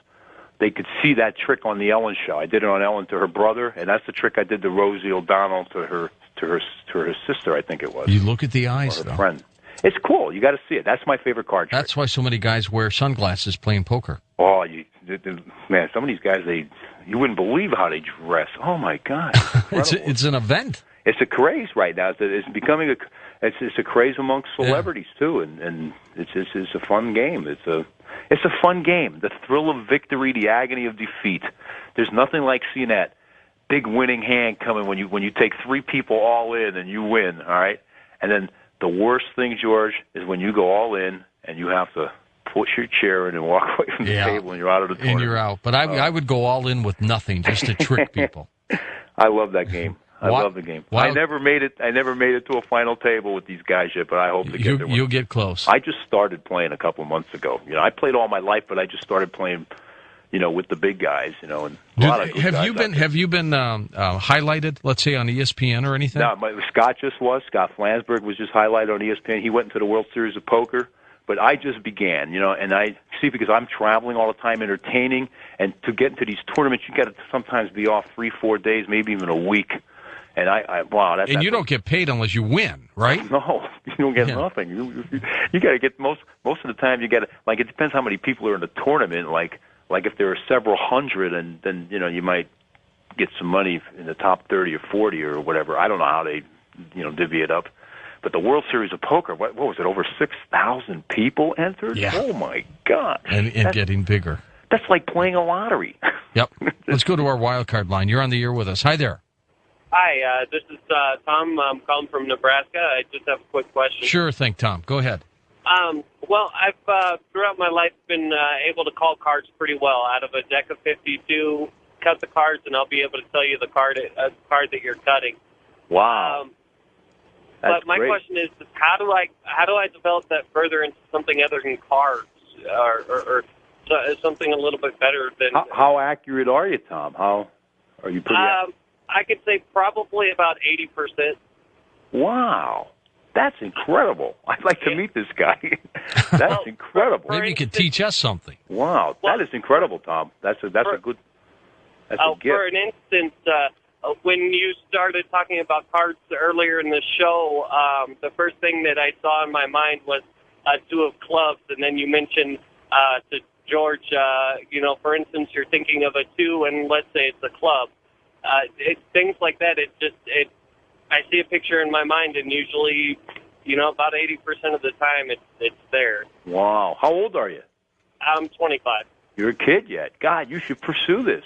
they could see that trick on the Ellen show. I did it on Ellen to her brother, and that's the trick I did to Rosie O'Donnell to her sister, I think it was. You look at the eyes, or her though. friend. It's cool. You got to see it. That's my favorite card trick. That's why so many guys wear sunglasses playing poker. Oh, man, some of these guys, you wouldn't believe how they dress. Oh my God, it's an event. It's a craze right now. It's becoming it's a craze amongst celebrities too, and it's a fun game. It's a fun game. The thrill of victory, the agony of defeat. There's nothing like seeing that big winning hand coming when you take three people all in and you win. All right, and then the worst thing, George, is when you go all in and you have to push your chair in and walk away from the table and you're out of the tournament. And you're out. But I would go all in with nothing just to trick people. I love that game. I love the game. I never made it to a final table with these guys yet, but I hope to get there. You'll get close. I just started playing a couple of months ago. I played all my life, but I just started playing, with the big guys. And a lot of good guys have you been highlighted? Let's say on ESPN or anything? No, Scott just was. Scott Flansburgh was just highlighted on ESPN. He went into the World Series of Poker. But I just began, and I see because I'm traveling all the time, entertaining, and to get into these tournaments, you got to sometimes be off 3-4 days, maybe even a week. And you don't get paid unless you win, right? No, you don't get nothing. You got to get most of the time. You got to it depends how many people are in the tournament. Like if there are several hundred, and then you might get some money in the top 30 or 40 or whatever. I don't know how they divvy it up. But the World Series of Poker, what was it? Over 6,000 people entered. Yeah. Oh my God! And getting bigger. That's like playing a lottery. Yep. Let's go to our wild card line. You're on the air with us. Hi there. Hi, this is Tom. I'm calling from Nebraska. I just have a quick question. Sure thing, Tom. Go ahead. Well, I've throughout my life been able to call cards pretty well. Out of a deck of 52, cut the cards, and I'll be able to tell you the card that you're cutting. Wow. But my great. question is, how do I develop that further into something other than cards, or something a little bit better than? How accurate are you, Tom? How are you pretty? I could say probably about 80%. Wow. That's incredible. I'd like to meet this guy. That's incredible. Maybe you could teach us something. Wow, that is incredible, Tom. That's a good gift. For an instance, when you started talking about cards earlier in the show, the first thing that I saw in my mind was a two of clubs, and then you mentioned to George, for instance, you're thinking of a two, and let's say it's a club. Things like that, I see a picture in my mind, and usually, about 80% of the time, it's there. Wow. How old are you? I'm 25. You're a kid yet. God, you should pursue this.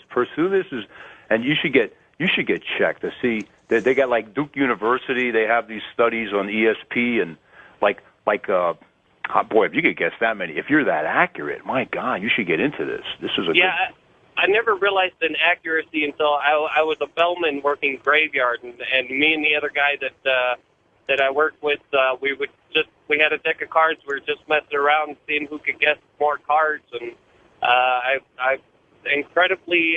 And you should get checked to see that they got like Duke University. They have these studies on ESP and boy, if you could guess that many, if you're that accurate, my God, you should get into this. This is I never realized an accuracy until I was a bellman working graveyard, and me and the other guy that I worked with, we had a deck of cards. We were just messing around, seeing who could guess more cards, and I'm incredibly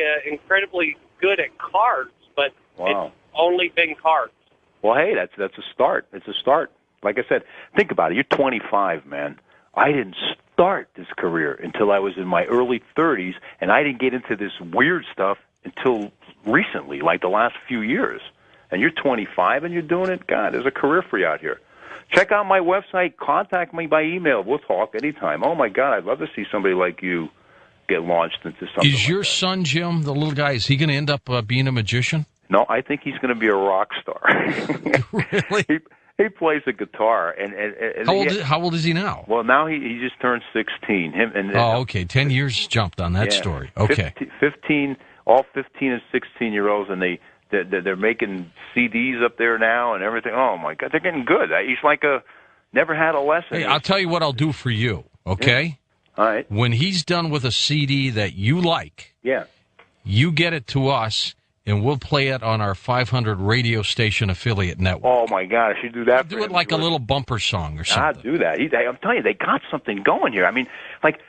good at cards, but It's only been cards. Well, hey, that's a start. It's a start. Like I said, think about it. You're 25, man. I didn't start this career until I was in my early 30s, and I didn't get into this weird stuff until recently, like the last few years. And you're 25 and you're doing it. God, there's a career for you out here. Check out my website. Contact me by email. We'll talk anytime. Oh, my God, I'd love to see somebody like you get launched into something Is your son, Jim, the little guy, is he going to end up being a magician? No, I think he's going to be a rock star. Really? He plays the guitar, and how old is he now? Well, now he just turned 16. Okay, 10 years jumped on that story. Okay, 15, all 15 and 16-year-olds, and they're making CDs up there now and everything. Oh my God, they're getting good. He's like never had a lesson. Hey, I'll tell you what I'll do for you. Okay, all right. When he's done with a CD that you like, you get it to us. And we'll play it on our 500 radio station affiliate network. Oh, my God. I should do that. Do it like a little bumper song or something. I'll do that. I'm telling you, they got something going here. I mean, like,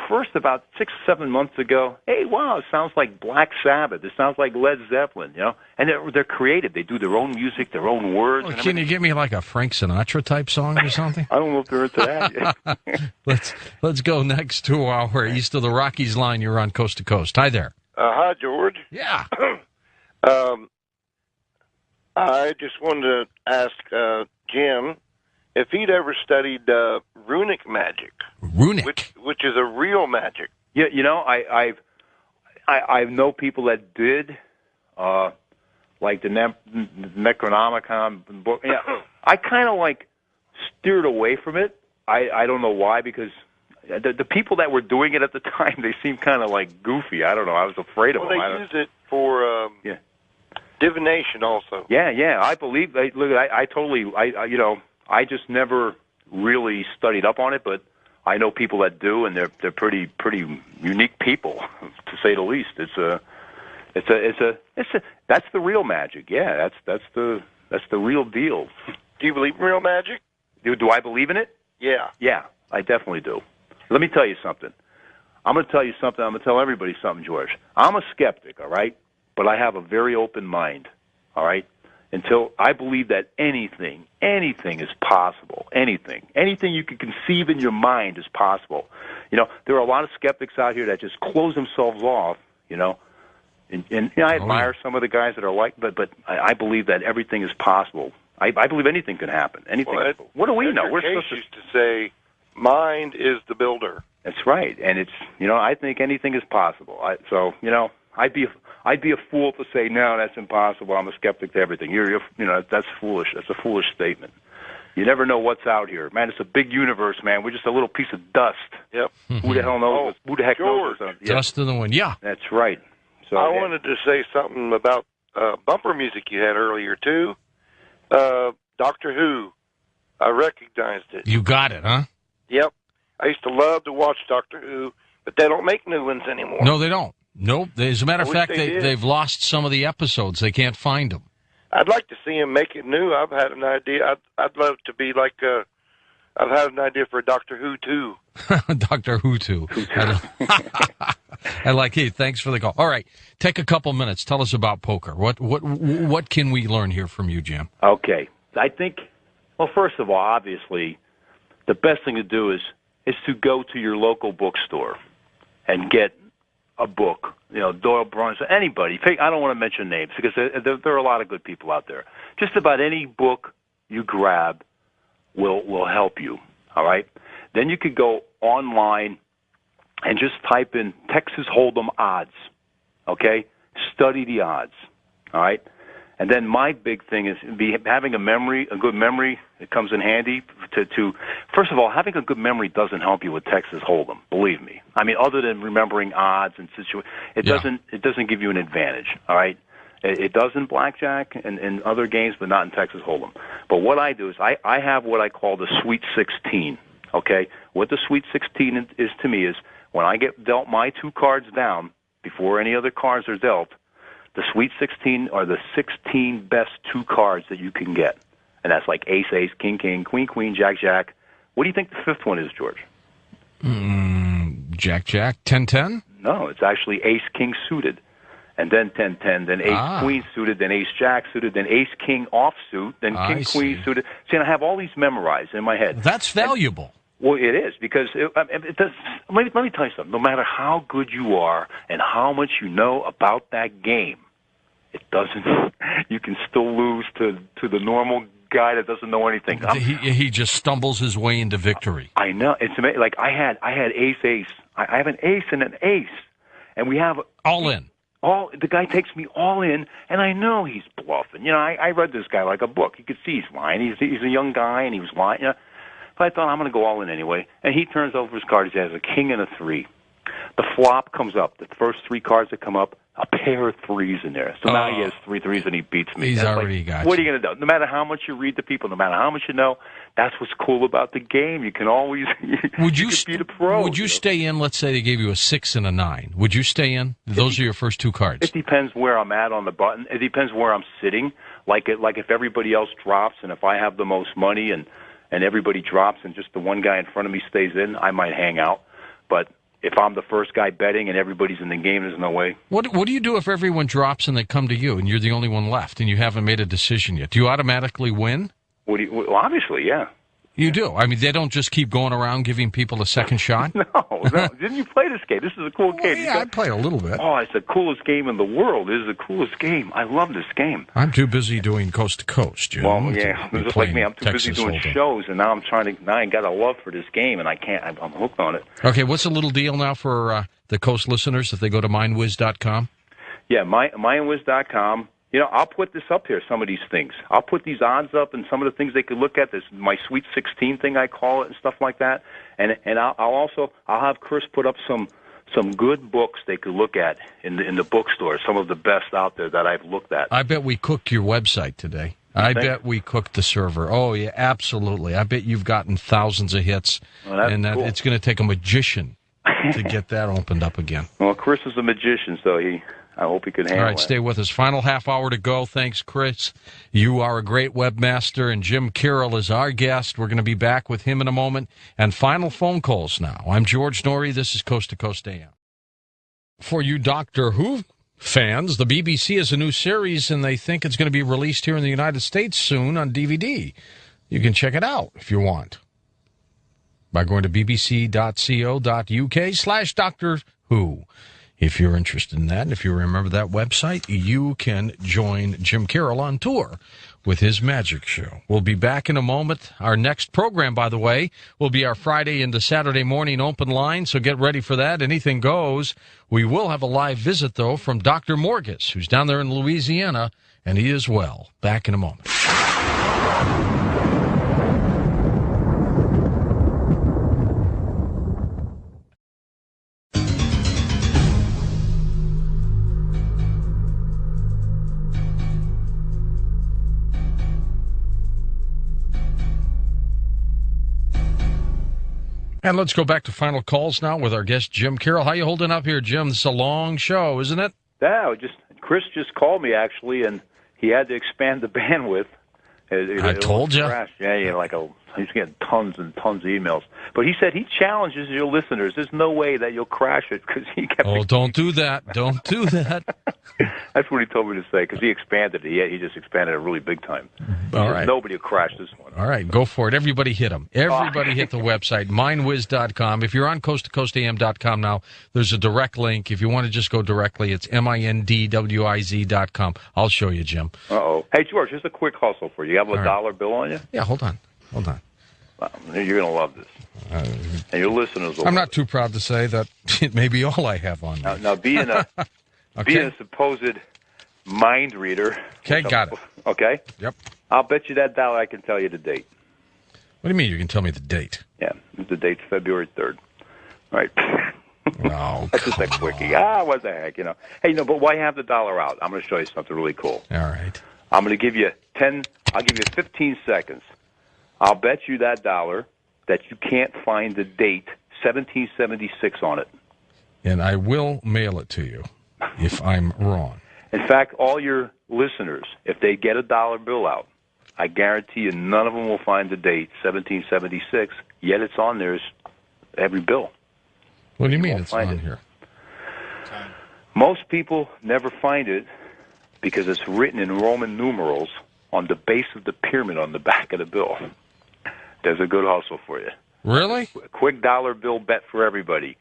first about 6 or 7 months ago, hey, wow, it sounds like Black Sabbath. It sounds like Led Zeppelin, And they're creative. They do their own music, their own words. Well, can you give me like a Frank Sinatra type song or something? I don't know if they're into that yet. Let's go next to our east of the Rockies line. You're on Coast to Coast. Hi there. Hi, George. Yeah. I just wanted to ask Jim if he'd ever studied runic magic. Runic? Which is a real magic. Yeah, I know people that did, like the Necronomicon book. Yeah, I kind of steered away from it. I don't know why, because the people that were doing it at the time, they seemed kind of goofy. I don't know. I was afraid of them. They used it for divination also. Yeah. I believe. Look, I just never really studied up on it, but I know people that do, and they're pretty unique people, to say the least. That's the real magic. Yeah, that's the real deal. Do you believe in real magic? Do I believe in it? Yeah. Yeah, I definitely do. Let me tell you something. I'm going to tell you something. I'm going to tell everybody something, George. I'm a skeptic, all right? But I have a very open mind, all right? Until I believe that anything is possible. Anything you can conceive in your mind is possible. There are a lot of skeptics out here that just close themselves off, And I admire some of the guys that are but I believe that everything is possible. I believe anything can happen. Anything. Well, what do we know? We're supposed to say, mind is the builder. That's right, and it's I think anything is possible. I'd be a fool to say no, that's impossible. I'm a skeptic to everything. That's foolish. That's a foolish statement. You never know what's out here, man. It's a big universe, man. We're just a little piece of dust. Yep. Who the hell knows? Who the heck knows? Dust in the wind. Yeah, that's right. So I wanted to say something about bumper music you had earlier, too. Doctor Who. I recognized it. You got it, huh? Yep. I used to love to watch Doctor Who, but they don't make new ones anymore. No, they don't. Nope. As a matter of fact, they've lost some of the episodes. They can't find them. I'd like to see them make it new. I've had an idea. I'd love to be like I've had an idea for a Doctor Who, too. Doctor Who, too. I like it. Thanks for the call. All right. Take a couple minutes. Tell us about poker. What can we learn here from you, Jim? Okay. I think, well, first of all, obviously, the best thing to do is to go to your local bookstore and get a book. You know, Doyle Brunson, anybody. I don't want to mention names because there are a lot of good people out there. Just about any book you grab will help you, all right? Then you could go online and just type in Texas Hold'em odds, okay? Study the odds, all right? And then my big thing is having a good memory. It comes in handy to first of all, having a good memory doesn't help you with Texas Hold'em. Believe me. I mean, other than remembering odds and situations, it doesn't give you an advantage. All right, it does in blackjack and other games, but not in Texas Hold'em. But what I do is I have what I call the Sweet 16. Okay, what the Sweet 16 is to me is when I get dealt my 2 cards down before any other cards are dealt. The Sweet 16 are the 16 best 2 cards that you can get. And that's like ace, ace, king, king, queen, queen, jack, jack. What do you think the 5th one is, George? Jack, jack, 10, 10? No, it's actually ace, king suited. And then 10, 10, then ace, queen suited, then ace, jack suited, then ace, king offsuit, then king, queen suited. See, and I have all these memorized in my head. That's valuable. Well, it is, because it does. Let me tell you something. No matter how good you are and how much you know about that game, it doesn't. You can still lose to the normal guy that doesn't know anything. He just stumbles his way into victory. I know. It's amazing. Like I had ace. I have an ace and an ace, and we have all in. The guy takes me all in, and I know he's bluffing. You know, I read this guy like a book. You could see he's lying. He's a young guy, and he was lying. You know? But I thought, I'm going to go all in anyway. And he turns over his cards. He has a king and a 3. The flop comes up. The first 3 cards that come up, a pair of 3s in there. So now he has 3 3s and he beats me. He's already got you. What are you going to do? No matter how much you read the people, no matter how much you know, that's what's cool about the game. You can always would you be the pro. Would you stay in? Let's say they gave you a 6 and a 9. Would you stay in? Those are your first 2 cards. It depends where I'm at on the button. It depends where I'm sitting. Like if everybody else drops and if I have the most money and everybody drops and just the one guy in front of me stays in, I might hang out. But if I'm the first guy betting and everybody's in the game, there's no way. What do you do if everyone drops and they come to you and you're the only one left and you haven't made a decision yet? Do you automatically win? Well, obviously, yeah. You do. I mean, they don't just keep going around giving people a second shot? No. Didn't you play this game? This is a cool game. Yeah, I play a little bit. Oh, it's the coolest game in the world. It is the coolest game. I love this game. I'm too busy doing coast to coast, Jim. Well, yeah. Just like me, I'm too busy doing shows, and now I got a love for this game, and I can't. I'm hooked on it. Okay, what's the little deal now for the Coast listeners if they go to mindwiz.com? Yeah, mindwiz.com. You know, I'll put this up here, some of these things. I'll put these odds up and some of the things they could look at. This my Sweet 16 thing, I call it, and stuff like that. And I'll have Chris put up some good books they could look at in the bookstore, some of the best out there that I've looked at. I bet we cooked your website today. I bet we cooked the server. Oh, yeah, absolutely. I bet you've gotten thousands of hits, and that cool. It's going to take a magician to get that opened up again. Well, Chris is a magician, so I hope he can handle it. All right, stay with us. Final half hour to go. Thanks, Chris. You are a great webmaster, and Jim Carroll is our guest. We're going to be back with him in a moment. And final phone calls now. I'm George Norrie. This is Coast to Coast AM. For you Doctor Who fans, the BBC has a new series, and they think it's going to be released here in the United States soon on DVD. You can check it out if you want by going to bbc.co.uk/Doctor Who. If you're interested in that, and if you remember that website, you can join Jim Carroll on tour with his magic show. We'll be back in a moment. Our next program, by the way, will be our Friday into Saturday morning open line, so get ready for that. Anything goes. We will have a live visit, though, from Dr. Morgus, who's down there in Louisiana, and he is well. Back in a moment. And let's go back to final calls now with our guest, Jim Carroll. How you holding up here, Jim? This is a long show, isn't it? Yeah, Chris just called me, actually, and he had to expand the bandwidth. I told you. Yeah, he's getting tons and tons of emails. But he said he challenges your listeners. There's no way that you'll crash it because he kept. Oh, don't do that! Don't do that. That's what he told me to say because he expanded it. He just expanded it really big time. All right. Nobody will crash this one. All right, go for it. Everybody hit him. Everybody hit the website, mindwiz.com. If you're on coasttocoastam.com now, there's a direct link. If you want to just go directly, it's mindwiz.com. I'll show you, Jim. Uh-oh. Hey, George, just a quick hustle for you. You have a dollar bill on you? Yeah, hold on. Wow, you're going to love this. And your listeners will. I'm not too proud to say that it may be all I have on me. Now being a supposed mind reader. Okay, got it. Okay? Yep. I'll bet you that dollar I can tell you the date. What do you mean you can tell me the date? Yeah, the date's February 3rd. All right. Oh, that's just a quickie. What the heck, Hey, but why have the dollar out? I'm going to show you something really cool. All right. I'm going to give you 15 seconds. I'll bet you that dollar that you can't find the date 1776 on it. And I will mail it to you if I'm wrong. In fact, all your listeners, if they get a dollar bill out, I guarantee you none of them will find the date 1776, yet it's on there every bill. What do you mean it's on here? Most people never find it because it's written in Roman numerals on the base of the pyramid on the back of the bill. There's a good hustle for you. Really? A quick dollar bill bet for everybody.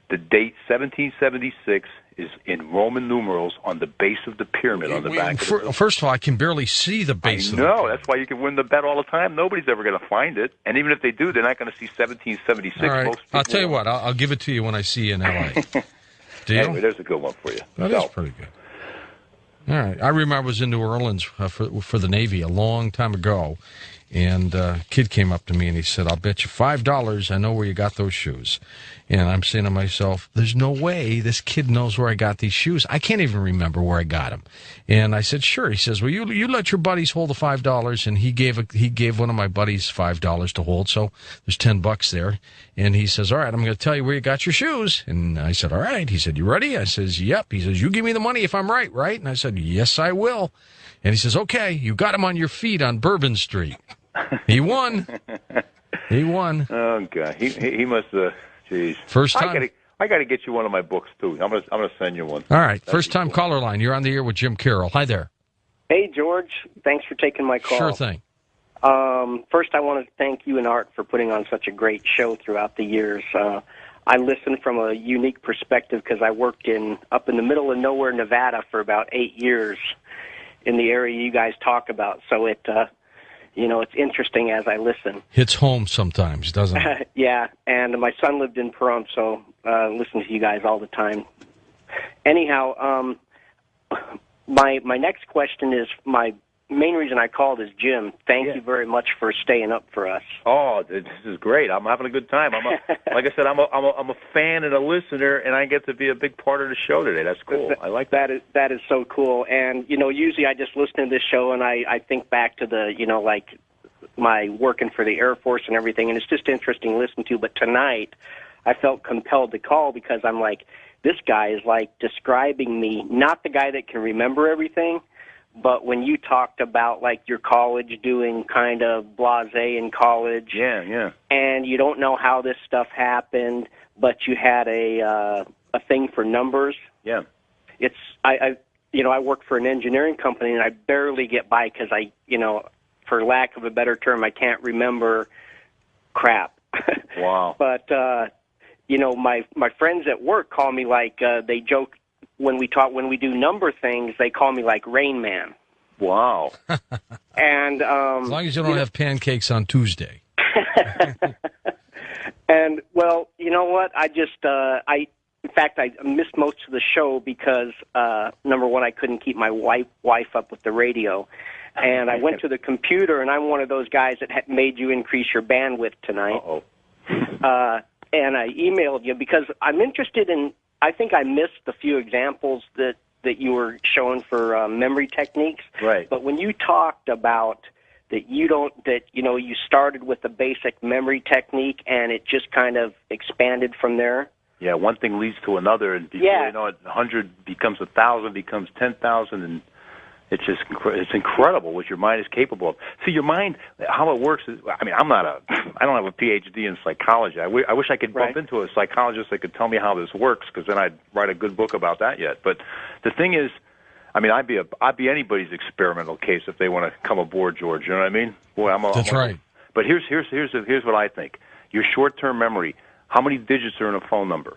The date 1776 is in Roman numerals on the base of the pyramid on the back of the bill. First of all, I can barely see the base of the pyramid. That's why you can win the bet all the time. Nobody's ever going to find it. And even if they do, they're not going to see 1776. All right. Most people I'll tell you what. I'll give it to you when I see you in L.A. Deal? Anyway, there's a good one for you. That is pretty good. All right. I remember I was in New Orleans for the Navy a long time ago, and a kid came up to me and he said, I'll bet you $5 I know where you got those shoes. And I'm saying to myself, there's no way this kid knows where I got these shoes. I can't even remember where I got them. And I said, sure. He says, well, you let your buddies hold the $5. And he gave one of my buddies $5 to hold. So there's $10 there. And he says, all right, I'm going to tell you where you got your shoes. And I said, all right. He said, you ready? I says, yep. He says, you give me the money if I'm right? And I said, yes, I will. And he says, okay, you got them on your feet on Bourbon Street. He won. He won. Oh, God. He must have... Jeez. First time. I got to get you one of my books too. I'm gonna send you one. All right. First time caller line. You're on the air with Jim Carroll. Hi there. Hey George, thanks for taking my call. Sure thing. First, I want to thank you and Art for putting on such a great show throughout the years. I listen from a unique perspective because I worked up in the middle of nowhere, Nevada, for about 8 years in the area you guys talk about. So it's interesting as I listen. Hits home sometimes, doesn't it? Yeah, and my son lived in Pahrump, so listen to you guys all the time. Anyhow, my next question is, my main reason I called is Jim. Thank you very much for staying up for us. Oh, this is great. I'm having a good time. Like I said, I'm a fan and a listener, and I get to be a big part of the show today. That's cool. I like that. That is so cool. And usually I just listen to this show and I think back to the like my working for the Air Force and everything, and it's just interesting to listen to. But tonight I felt compelled to call because I'm like, this guy is like describing me, not the guy that can remember everything. But when you talked about, like, your college doing kind of blasé in college, and you don't know how this stuff happened, but you had a thing for numbers. Yeah, I work for an engineering company, and I barely get by because for lack of a better term, I can't remember crap. Wow. But my friends at work call me like they joke. When we do number things, they call me like Rain Man. Wow. And as long as you don't have pancakes on Tuesday. And well, you know what? I just I missed most of the show because number one, I couldn't keep my wife up with the radio, and I went to the computer, and I'm one of those guys that had made you increase your bandwidth tonight. And I emailed you because I'm interested in. I think I missed the few examples that you were showing for memory techniques. Right. But when you talked about that you started with the basic memory technique and it just kind of expanded from there? Yeah, one thing leads to another, and before you know it, 100 becomes 1,000, becomes 10,000, and it's just it's incredible what your mind is capable of. See, your mind, how it works is, I mean, I don't have a PhD in psychology. I wish I could bump into a psychologist that could tell me how this works, because then I'd write a good book about that yet. But the thing is, I mean, I'd be anybody's experimental case if they want to come aboard, George. You know what I mean? Boy, That's right. But here's what I think. Your short-term memory. How many digits are in a phone number?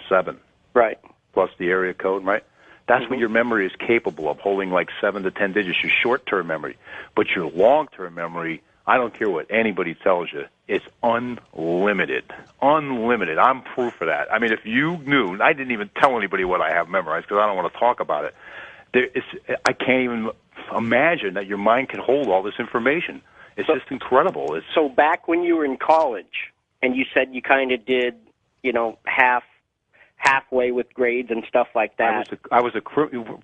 7. Right. Plus the area code, right? That's what your memory is capable of, holding like 7 to 10 digits, your short-term memory. But your long-term memory, I don't care what anybody tells you, it's unlimited. Unlimited. I'm proof of that. I mean, if you knew, I didn't even tell anybody what I have memorized because I don't want to talk about it. I can't even imagine that your mind can hold all this information. It's just incredible. So back when you were in college, and you said you kind of did, halfway with grades and stuff like that.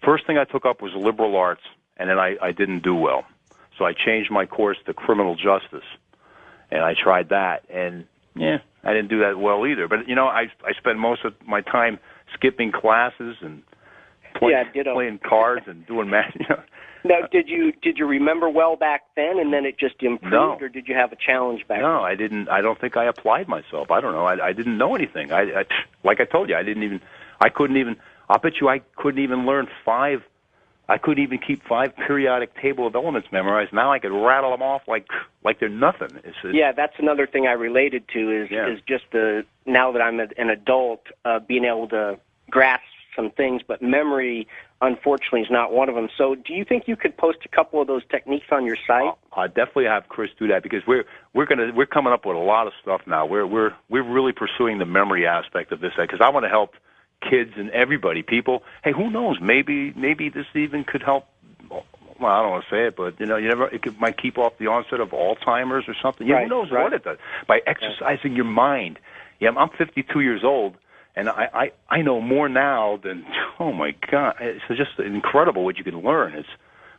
First thing I took up was liberal arts, and then I didn't do well. So I changed my course to criminal justice, and I tried that, and I didn't do that well either. But, I spent most of my time skipping classes and playing cards and doing math, Now, did you remember well back then, and then it just improved, or did you have a challenge back then? No, I didn't. I don't think I applied myself. I don't know. I didn't know anything. I like I told you, I couldn't even. I'll bet you I couldn't even learn 5. I couldn't even keep 5 periodic table of elements memorized. Now I could rattle them off like they're nothing. That's another thing I related to is just now that I'm an adult, being able to grasp some things, but memory, unfortunately, is not one of them. So do you think you could post a couple of those techniques on your site? I definitely have Chris do that, because we're coming up with a lot of stuff now. We're really pursuing the memory aspect of this, because I want to help kids and everybody, people. Hey, who knows? Maybe this even could help. Well, I don't want to say it, but it might keep off the onset of Alzheimer's or something. Yeah, who knows what it does by exercising your mind. Yeah, I'm 52 years old. And I know more now than, oh, my God. It's just incredible what you can learn.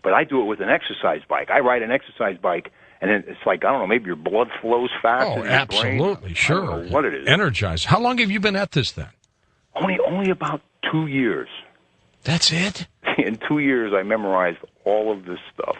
But I do it with an exercise bike. I ride an exercise bike, and then it's like, I don't know, maybe your blood flows faster. Oh, absolutely, sure. I don't know what it is. Energized. How long have you been at this then? Only about 2 years. That's it? In 2 years, I memorized all of this stuff.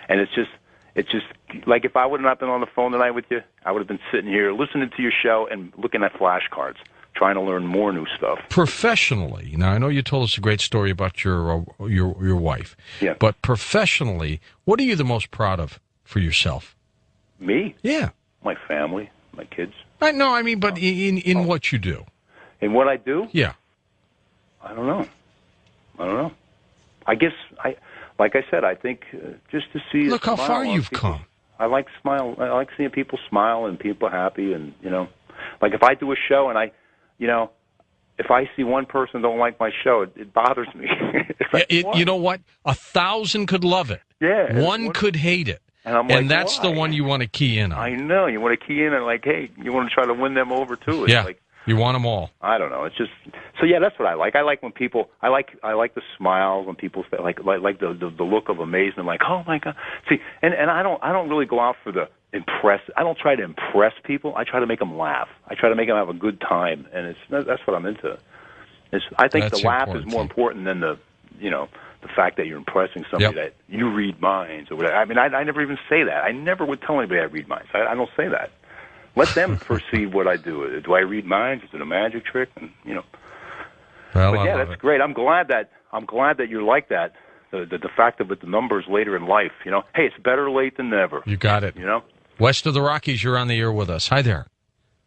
And it's just like if I would have not been on the phone tonight with you, I would have been sitting here listening to your show and looking at flashcards, trying to learn more new stuff. Professionally, now I know you told us a great story about your wife. Yeah. But professionally, what are you the most proud of for yourself? Me? Yeah. My family, my kids. But in what you do. In what I do? Yeah. I don't know. I guess like I said, I think just to see. Look how far you've come. I like smile. I like seeing people smile and people happy, and like if I do a show and if I see one person don't like my show, it bothers me. Like, you know what? 1,000 could love it. Yeah. One could hate it. And I'm like, and that's why? the one you want to key in on. I know. You want to key in and like, hey, you want to try to win them over too. It's like, you want them all. I don't know. It's just so. Yeah, that's what I like. I like when people. I like the smiles when people say like the look of amazement. Like, oh my God. See, and I don't really go out for the impress. I don't try to impress people. I try to make them laugh. I try to make them have a good time, and that's what I'm into. I think the laugh is more important than the fact that you're impressing somebody that you read minds or whatever. I mean, I never even say that. I never would tell anybody I read minds. I don't say that. Let them perceive what I do. Do I read minds? Is it a magic trick? And Well, but yeah, that's great. I'm glad that you're like that. The fact of it, the numbers later in life. Hey, it's better late than never. You got it. West of the Rockies, you're on the air with us. Hi there.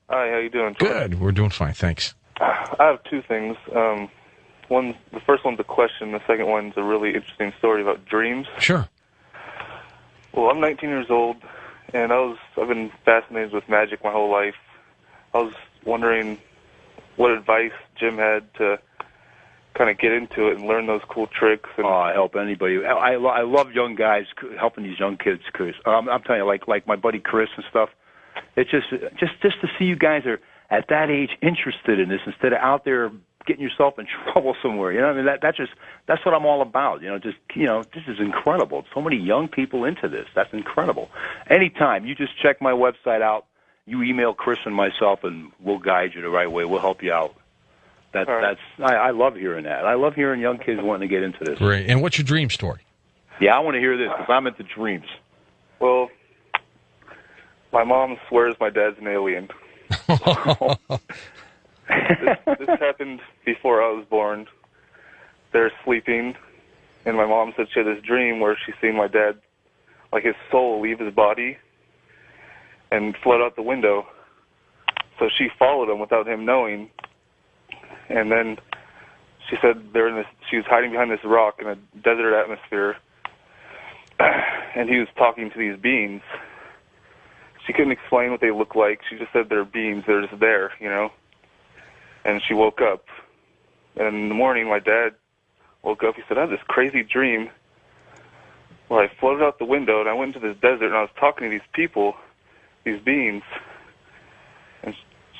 Hi, how you doing? Good. We're doing fine, thanks. I have 2 things. The first one's a question. The second one's a really interesting story about dreams. Sure. Well, I'm 19 years old, and I've been fascinated with magic my whole life. I was wondering what advice Jim had to kind of get into it and learn those cool tricks. And I help anybody. I love young guys helping these young kids, Chris. I'm telling you, like my buddy Chris and stuff. It's just to see you guys are at that age interested in this instead of out there getting yourself in trouble somewhere. You know, I mean, that's what I'm all about. You know, this is incredible. So many young people into this. That's incredible. Anytime you just check my website out, you email Chris and myself, and we'll guide you the right way. We'll help you out. I love hearing that. I love hearing young kids wanting to get into this. Great. And what's your dream story? Yeah, I want to hear this because I'm into dreams. Well, my mom swears my dad's an alien. This happened before I was born. They're sleeping, and my mom said she had this dream where she seen my dad, like his soul, leave his body and float out the window. So she followed him without him knowing, and then she said she was hiding behind this rock in a desert atmosphere, and he was talking to these beings. She couldn't explain what they look like. She just said they're beings. They're just there, you know. And she woke up. And in the morning, my dad woke up. He said, I had this crazy dream where I floated out the window, and I went into this desert, and I was talking to these people, these beings. And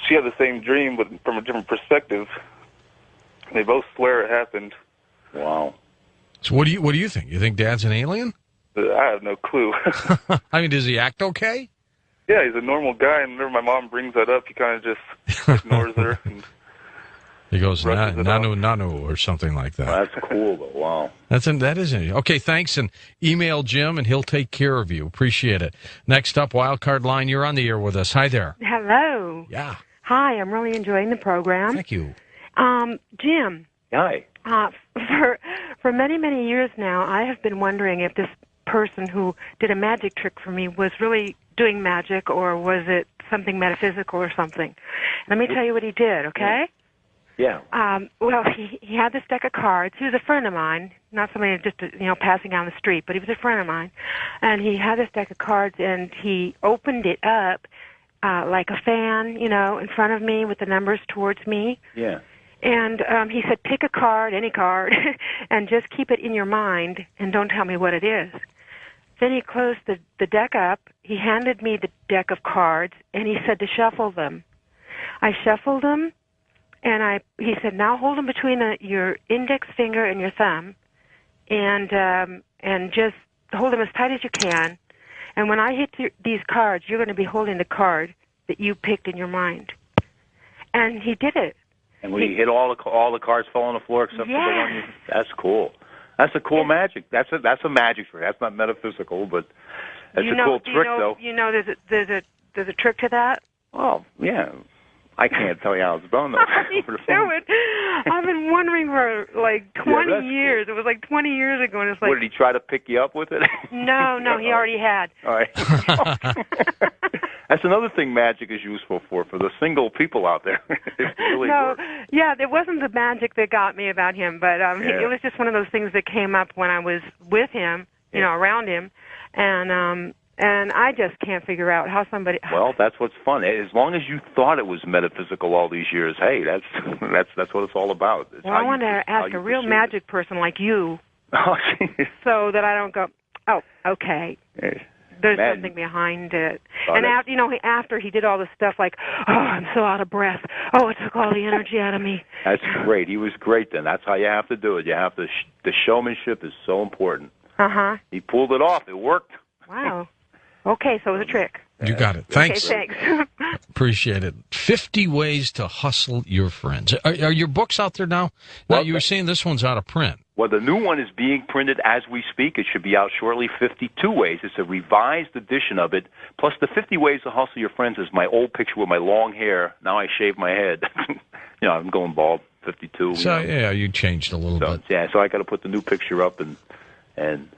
she had the same dream, but from a different perspective. And they both swear it happened. Wow. So what do you think? You think Dad's an alien? I have no clue. I mean, does he act okay? Yeah, he's a normal guy, and whenever my mom brings that up, he kind of just ignores her. And he goes, nanu, or something like that. Well, that's cool, though. Wow. That is it. Okay, thanks, and email Jim, and he'll take care of you. Appreciate it. Next up, Wildcard Line, you're on the air with us. Hi there. Hello. Yeah. Hi, I'm really enjoying the program. Thank you. Jim. Hi. For many, many years now, I have been wondering if this person who did a magic trick for me was really doing magic, or was it something metaphysical or something. Let me tell you what he did, okay? Yeah. Well, he had this deck of cards. He was a friend of mine, not somebody just passing down the street, but he was a friend of mine. And he had this deck of cards, and he opened it up like a fan, in front of me with the numbers towards me. Yeah. And he said, pick a card, any card, and just keep it in your mind, and don't tell me what it is. Then he closed the deck up. He handed me the deck of cards, and he said to shuffle them. I shuffled them, and he said, now hold them between your index finger and your thumb, and just hold them as tight as you can. And when I hit these cards, you're going to be holding the card that you picked in your mind. And he did it. And when he hit all the cards fell on the floor except for the one. That's cool. That's a cool magic. That's a magic trick. That's not metaphysical, but that's a cool trick, though. There's a trick to that? Oh, yeah. I can't tell you how it's done, though. I've been wondering for like 20 years. Cool. It was like 20 years ago, and it's like. What, did he try to pick you up with it? No, he already had. All right. That's another thing magic is useful for the single people out there. It really works. Yeah, it wasn't the magic that got me about him, but it was just one of those things that came up when I was with him, around him, and I just can't figure out how somebody. Well, that's what's fun. As long as you thought it was metaphysical all these years, hey, that's what it's all about. Well, I want to ask a real magic person like you, so that I don't go, oh, okay. There's something behind it. And after he did all this stuff like, oh, I'm so out of breath. Oh, it took all the energy out of me. That's great. He was great then. That's how you have to do it. You have to. The showmanship is so important. Uh-huh. He pulled it off. It worked. Wow. Okay, so it was a trick. You got it. Thanks. Okay, thanks. Appreciate it. 50 Ways to Hustle Your Friends. Are your books out there now? Well, you were saying this one's out of print. Well, the new one is being printed as we speak. It should be out shortly, 52 Ways. It's a revised edition of it. Plus, the 50 Ways to Hustle Your Friends is my old picture with my long hair. Now I shave my head. I'm going bald, 52. So, you changed a little bit. Yeah, so I got to put the new picture up. And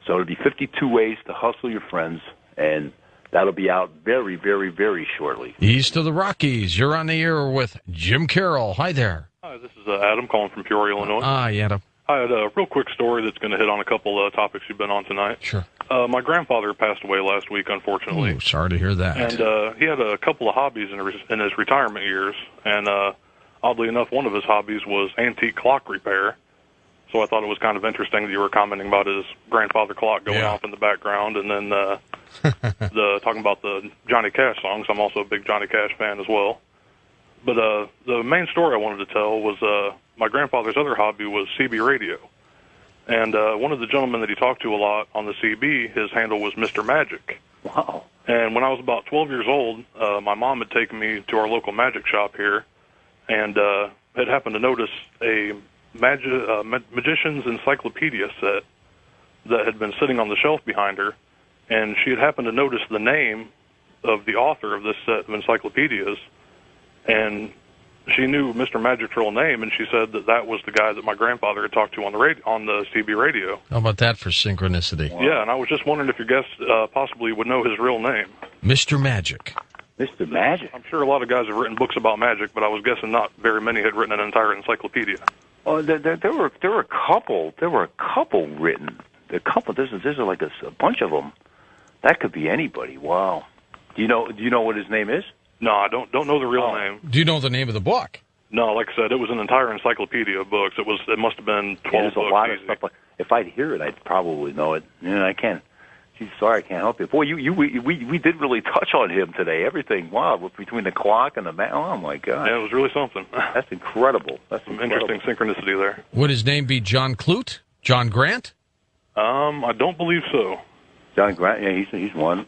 so it'll be 52 Ways to Hustle Your Friends. And that'll be out very, very, very shortly. East of the Rockies, you're on the air with Jim Carroll. Hi there. Hi, this is Adam calling from Peoria, Illinois. Hi, Adam. I had a real quick story that's going to hit on a couple of topics you've been on tonight. Sure. My grandfather passed away last week, unfortunately. Ooh, sorry to hear that. And he had a couple of hobbies in his retirement years. And oddly enough, one of his hobbies was antique clock repair. So I thought it was kind of interesting that you were commenting about his grandfather clock going off in the background, and then talking about the Johnny Cash songs. I'm also a big Johnny Cash fan as well. But the main story I wanted to tell was my grandfather's other hobby was CB radio. And one of the gentlemen that he talked to a lot on the CB, his handle was Mr. Magic. Wow. And when I was about 12 years old, my mom had taken me to our local magic shop here, and had happened to notice a magician's encyclopedia set that had been sitting on the shelf behind her, and she had happened to notice the name of the author of this set of encyclopedias, and she knew Mr. Magic's real name, and she said that that was the guy that my grandfather had talked to on the CB radio. How about that for synchronicity? Wow. Yeah, and I was just wondering if your guest possibly would know his real name. Mr. Magic. Mr. Magic? I'm sure a lot of guys have written books about magic, but I was guessing not very many had written an entire encyclopedia. Oh, there were a couple. There were a couple written. A couple. There's like a bunch of them. That could be anybody. Wow. Do you know what his name is? No, I don't know the real name. Do you know the name of the book? No, like I said, it was an entire encyclopedia of books. It must have been 12 There's books. A lot of stuff. If I'd hear it, I'd probably know it. I can't. Geez, sorry, I can't help you. Boy, we did really touch on him today. Everything. Wow, between the clock and the man. Oh my God. Yeah, it was really something. That's incredible. That's some interesting synchronicity there. Would his name be John Clute? John Grant? I don't believe so. John Grant. Yeah, he's one.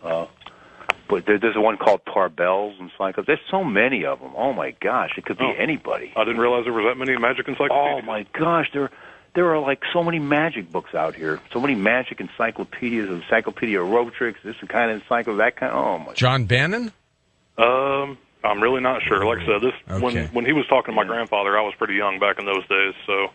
But there's one called Tarbell's encyclopedias. There's so many of them. Oh my gosh, it could be anybody. I didn't realize there was that many magic encyclopedias. Oh my gosh, there are like so many magic books out here. So many magic encyclopedias, Encyclopedia Rotrix, this kind of encyclopedia, that kind. Oh my. John Bannon? I'm really not sure. Like I said, when he was talking to my grandfather, I was pretty young back in those days. So.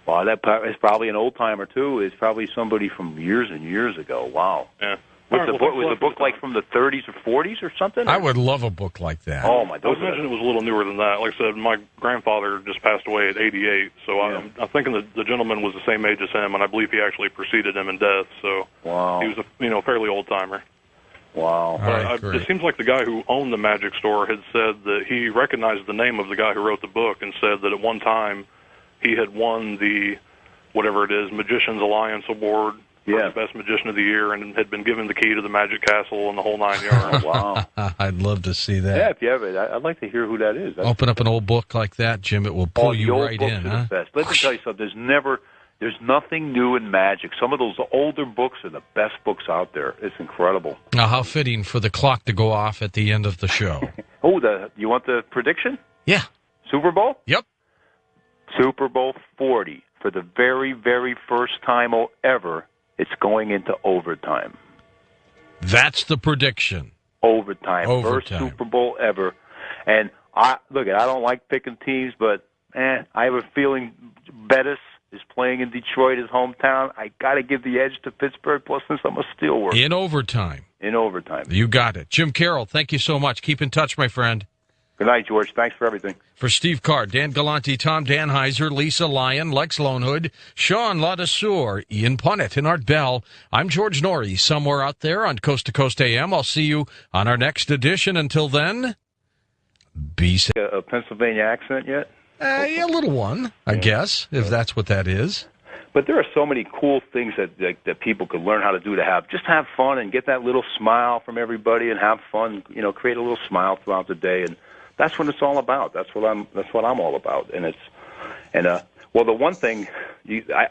Wow, that is probably an old timer too. It's probably somebody from years and years ago. Wow. Yeah. Was the book like from the 30s or 40s or something? I would love a book like that. Oh my! I would imagine it was a little newer than that. Like I said, my grandfather just passed away at 88, so I'm thinking the gentleman was the same age as him, and I believe he actually preceded him in death. So wow, he was a fairly old timer. Wow. It seems like the guy who owned the magic store had said that he recognized the name of the guy who wrote the book, and said that at one time he had won the whatever it is Magicians Alliance Award. Yeah, Best Magician of the Year, and had been given the key to the Magic Castle and the whole 9 yards. Wow. I'd love to see that. Yeah, if you have it, I'd like to hear who that is. Open up an old book like that, Jim. It will pull you right in. The best. Let me tell you something. There's nothing new in magic. Some of those older books are the best books out there. It's incredible. Now, how fitting for the clock to go off at the end of the show. You want the prediction? Yeah. Super Bowl? Yep. Super Bowl 40. For the very, very first time ever, it's going into overtime. That's the prediction. Overtime. First Super Bowl ever. And I don't like picking teams, but I have a feeling Bettis is playing in Detroit, his hometown. I got to give the edge to Pittsburgh, plus since I'm a Steelworker. In overtime. You got it. Jim Carroll, thank you so much. Keep in touch, my friend. Good night, George. Thanks for everything. For Steve Carr, Dan Galante, Tom Danheiser, Lisa Lyon, Lex Lonehood, Sean Ladesseur, Ian Punnett, and Art Bell, I'm George Norrie, somewhere out there on Coast to Coast AM. I'll see you on our next edition. Until then, be safe. A Pennsylvania accent yet? A little one, I guess, if that's what that is. But there are so many cool things that people could learn how to do to have fun and get that little smile from everybody and have fun. Create a little smile throughout the day, and that's what it's all about. That's what I'm all about. And the one thing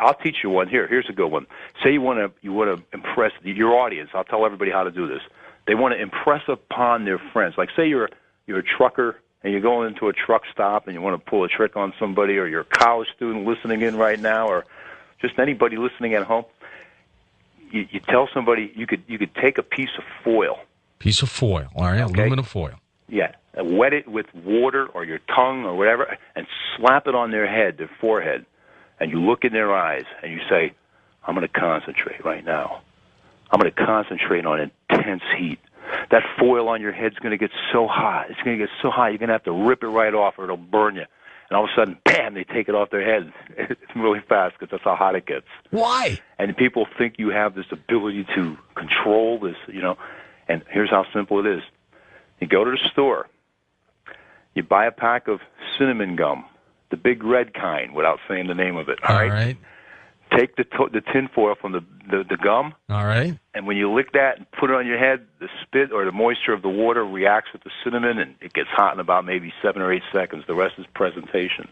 I'll teach you one here. Here's a good one. Say you want to impress your audience. I'll tell everybody how to do this. They want to impress upon their friends. Like say you're a trucker and you're going into a truck stop and you want to pull a trick on somebody, or you're a college student listening in right now, or just anybody listening at home. You tell somebody you could take a piece of foil. Piece of foil, all right, okay. Aluminum foil. Yeah, wet it with water or your tongue or whatever, and slap it on their head, their forehead, and you look in their eyes and you say, "I'm going to concentrate right now. I'm going to concentrate on intense heat. That foil on your head's going to get so hot. It's going to get so hot you're going to have to rip it right off or it'll burn you." And all of a sudden, bam, they take it off their head. It's really fast because that's how hot it gets. Why? And people think you have this ability to control this, and here's how simple it is. You go to the store, you buy a pack of cinnamon gum, the big red kind, without saying the name of it. All right? Take the tin foil from the gum. All right. And when you lick that and put it on your head, the spit or the moisture of the water reacts with the cinnamon, and it gets hot in about maybe 7 or 8 seconds. The rest is presentation.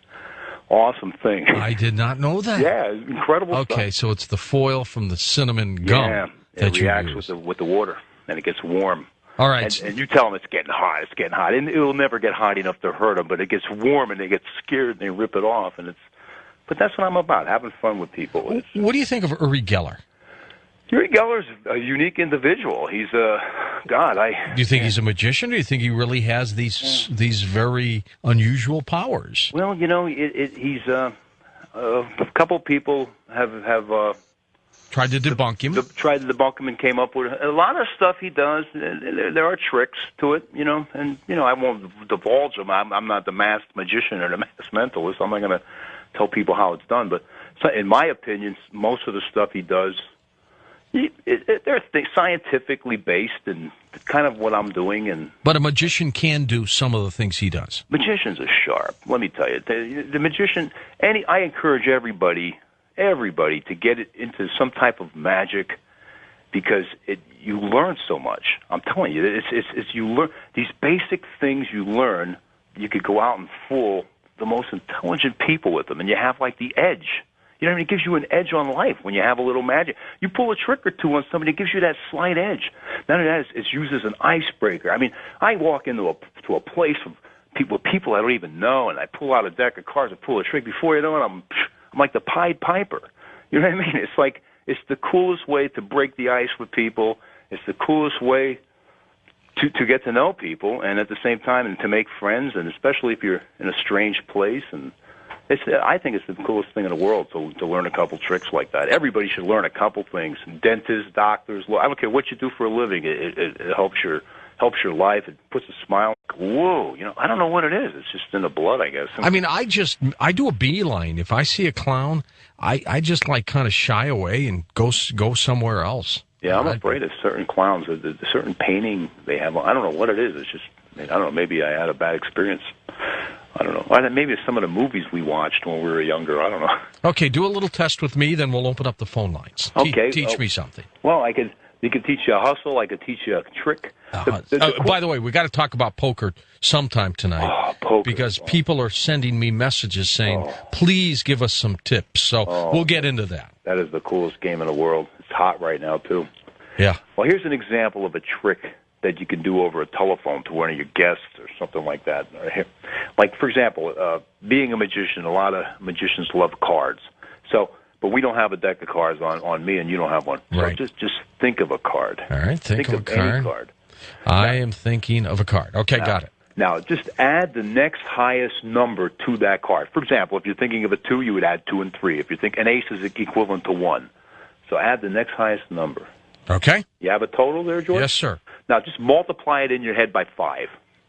awesome thing. I did not know that. Yeah, it's incredible stuff. Okay, so it's the foil from the cinnamon gum that you reacts use. with the water, and it gets warm. All right. And you tell them it's getting hot. It's getting hot. And it will never get hot enough to hurt them, but it gets warm, and they get scared, and they rip it off. But that's what I'm about, having fun with people. What do you think of Uri Geller? Uri Geller's a unique individual. He's a God. Do you think he's a magician, or do you think he really has these very unusual powers? Well, he's a couple people have tried to debunk him. And came up with a lot of stuff he does. There are tricks to it, and I won't divulge them. I'm not the masked magician or the masked mentalist. I'm not going to tell people how it's done. But in my opinion, most of the stuff he does, they're scientifically based, and kind of what I'm doing. But a magician can do some of the things he does. Magicians are sharp. Let me tell you, the magician. I encourage everybody to get it into some type of magic, because you learn so much. I'm telling you, it's you learn these basic things. You learn. You could go out and fool the most intelligent people with them, and you have like the edge. It gives you an edge on life when you have a little magic. You pull a trick or two on somebody, it gives you that slight edge. None of that it's used as an icebreaker. I mean, I walk into a place of people I don't even know, and I pull out a deck of cards and pull a trick. Before you know it, I'm like the Pied Piper. You know what I mean? It's the coolest way to break the ice with people. It's the coolest way to get to know people, and at the same time, and to make friends, and especially if you're in a strange place. And I think it's the coolest thing in the world to learn a couple tricks like that. Everybody should learn a couple things. Dentists, doctors, I don't care what you do for a living. It helps your life. It puts a smile. Whoa, I don't know what it is. It's just in the blood, I guess. I mean, I do a beeline. If I see a clown, I just like kind of shy away and go somewhere else. Yeah, I'm afraid of certain clowns. The certain painting they have. I don't know what it is. It's just, I don't know. Maybe I had a bad experience. I don't know. Maybe it's some of the movies we watched when we were younger. I don't know. Okay, do a little test with me, then we'll open up the phone lines. Okay. Teach me something. Well, you could teach you a hustle. I could teach you a trick. By the way, we got to talk about poker sometime tonight. Poker. Because people are sending me messages saying, please give us some tips. So we'll get into that. That is the coolest game in the world. It's hot right now, too. Yeah. Well, here's an example of a trick that you can do over a telephone to one of your guests or something like that. Like, for example, being a magician, a lot of magicians love cards. But we don't have a deck of cards on me, and you don't have one. Right. So just think of a card. All right, think of a card. Any card. I am thinking of a card. Okay, got it. Now, just add the next highest number to that card. For example, if you're thinking of a 2, you would add 2 and 3. If you think an ace is equivalent to 1. So add the next highest number. Okay. You have a total there, George? Yes, sir. Now, just multiply it in your head by 5.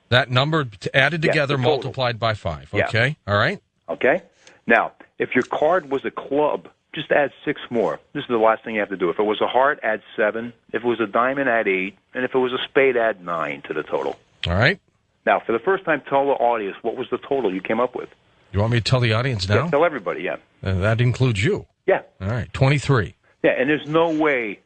That number added together, multiplied by 5. Okay. Yeah. All right. Okay. Now, if your card was a club, just add 6 more. This is the last thing you have to do. If it was a heart, add 7. If it was a diamond, add 8. And if it was a spade, add 9 to the total. All right. Now, for the first time, tell the audience what was the total you came up with. You want me to tell the audience now? Yeah, tell everybody, yeah. That includes you. Yeah. All right, 23. Yeah, and there's no way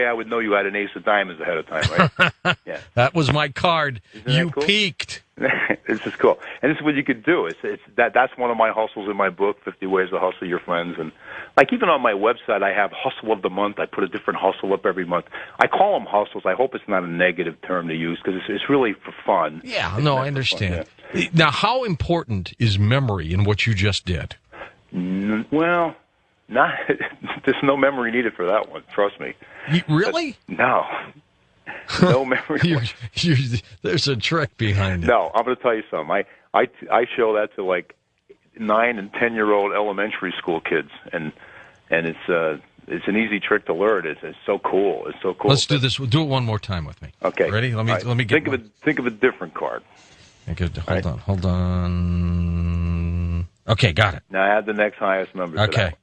I would know you had an ace of diamonds ahead of time, right? Yeah. That was my card. You cool? peaked. This is cool. And this is what you could do. That's one of my hustles in my book, 50 Ways to Hustle Your Friends. And like even on my website, I have Hustle of the Month. I put a different hustle up every month. I call them hustles. I hope it's not a negative term to use because it's really for fun. Yeah, no, I understand. Fun, yeah. Now, how important is memory in what you just did? Well, there's no memory needed for that one. Trust me. Really? No. No memory. There's a trick behind it. No, I'm going to tell you something. I show that to like 9 and 10-year-old elementary school kids, and it's an easy trick to learn. It's so cool. It's so cool. Let's do this. Do it one more time with me. Okay. Ready? Let me get. Think of a different card. Hold on. Okay, got it. Now add the next highest number. Okay.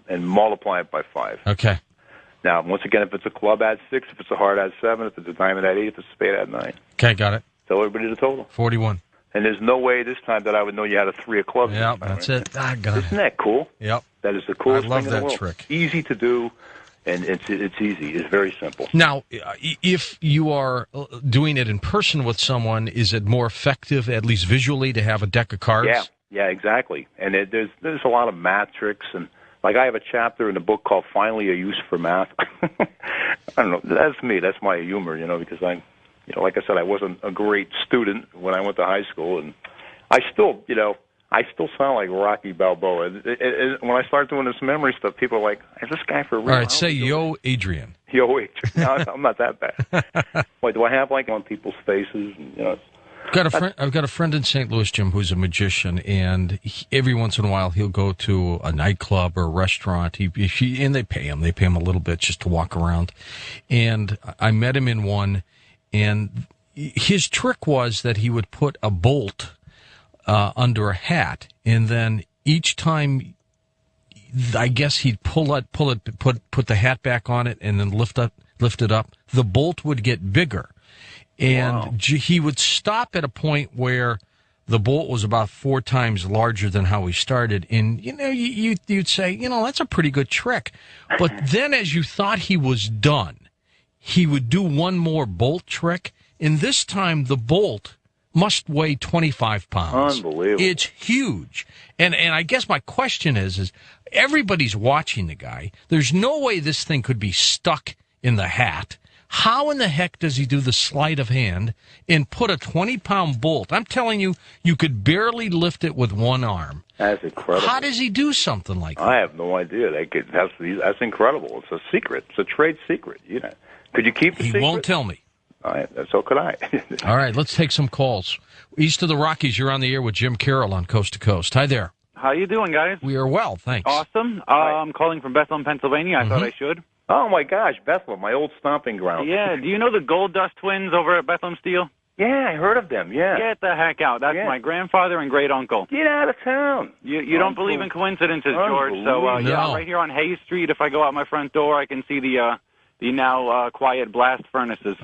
And multiply it by 5. Okay. Now, once again, if it's a club, add 6. If it's a heart, add 7. If it's a diamond, add 8. If it's a spade, add 9. Okay, got it. Tell everybody the total. 41. And there's no way this time that I would know you had a 3 of clubs. Yeah, that's it. I got it. Isn't that cool? Yep. That is the coolest I love thing in the world. that trick. Easy to do, and it's easy. It's very simple. Now, if you are doing it in person with someone, is it more effective, at least visually, to have a deck of cards? Yeah, exactly. And there's a lot of math tricks, and like I have a chapter in the book called "Finally a Use for Math." I don't know. That's me. That's my humor, because like I said, I wasn't a great student when I went to high school, and I still sound like Rocky Balboa. When I start doing this memory stuff, people are like, "Is this guy for real?" All right, say yo, Adrian. Yo, Adrian. No, I'm not that bad. Wait, do I have like on people's faces? I've got a friend in St. Louis, Jim, who's a magician, and every once in a while he'll go to a nightclub or a restaurant. And they pay him. They pay him a little bit just to walk around. And I met him in one, and his trick was that he would put a bolt under a hat, and then each time, I guess he'd put the hat back on it, and then lift it up. The bolt would get bigger. And he would stop at a point where the bolt was about 4 times larger than how he started. And, you'd say, that's a pretty good trick. But then as you thought he was done, he would do one more bolt trick. And this time the bolt must weigh 25 pounds. Unbelievable. It's huge. And I guess my question is everybody's watching the guy. There's no way this thing could be stuck in the hat. How in the heck does he do the sleight of hand and put a 20-pound bolt? I'm telling you, you could barely lift it with one arm. That's incredible. How does he do something like that? I have no idea. That's incredible. It's a secret. It's a trade secret. Could you keep the secret? He won't tell me. So could I. All right, let's take some calls. East of the Rockies, you're on the air with Jim Carroll on Coast to Coast. Hi there. How you doing, guys? We are well, thanks. Awesome. I'm calling from Bethlehem, Pennsylvania. I thought I should. Oh, my gosh, Bethlehem, my old stomping ground. Yeah, do you know the Gold Dust twins over at Bethlehem Steel? Yeah, I heard of them, yeah. Get the heck out. That's my grandfather and great-uncle. Get out of town. You don't believe in coincidences, George. So, right here on Hayes Street, if I go out my front door, I can see the now quiet blast furnaces.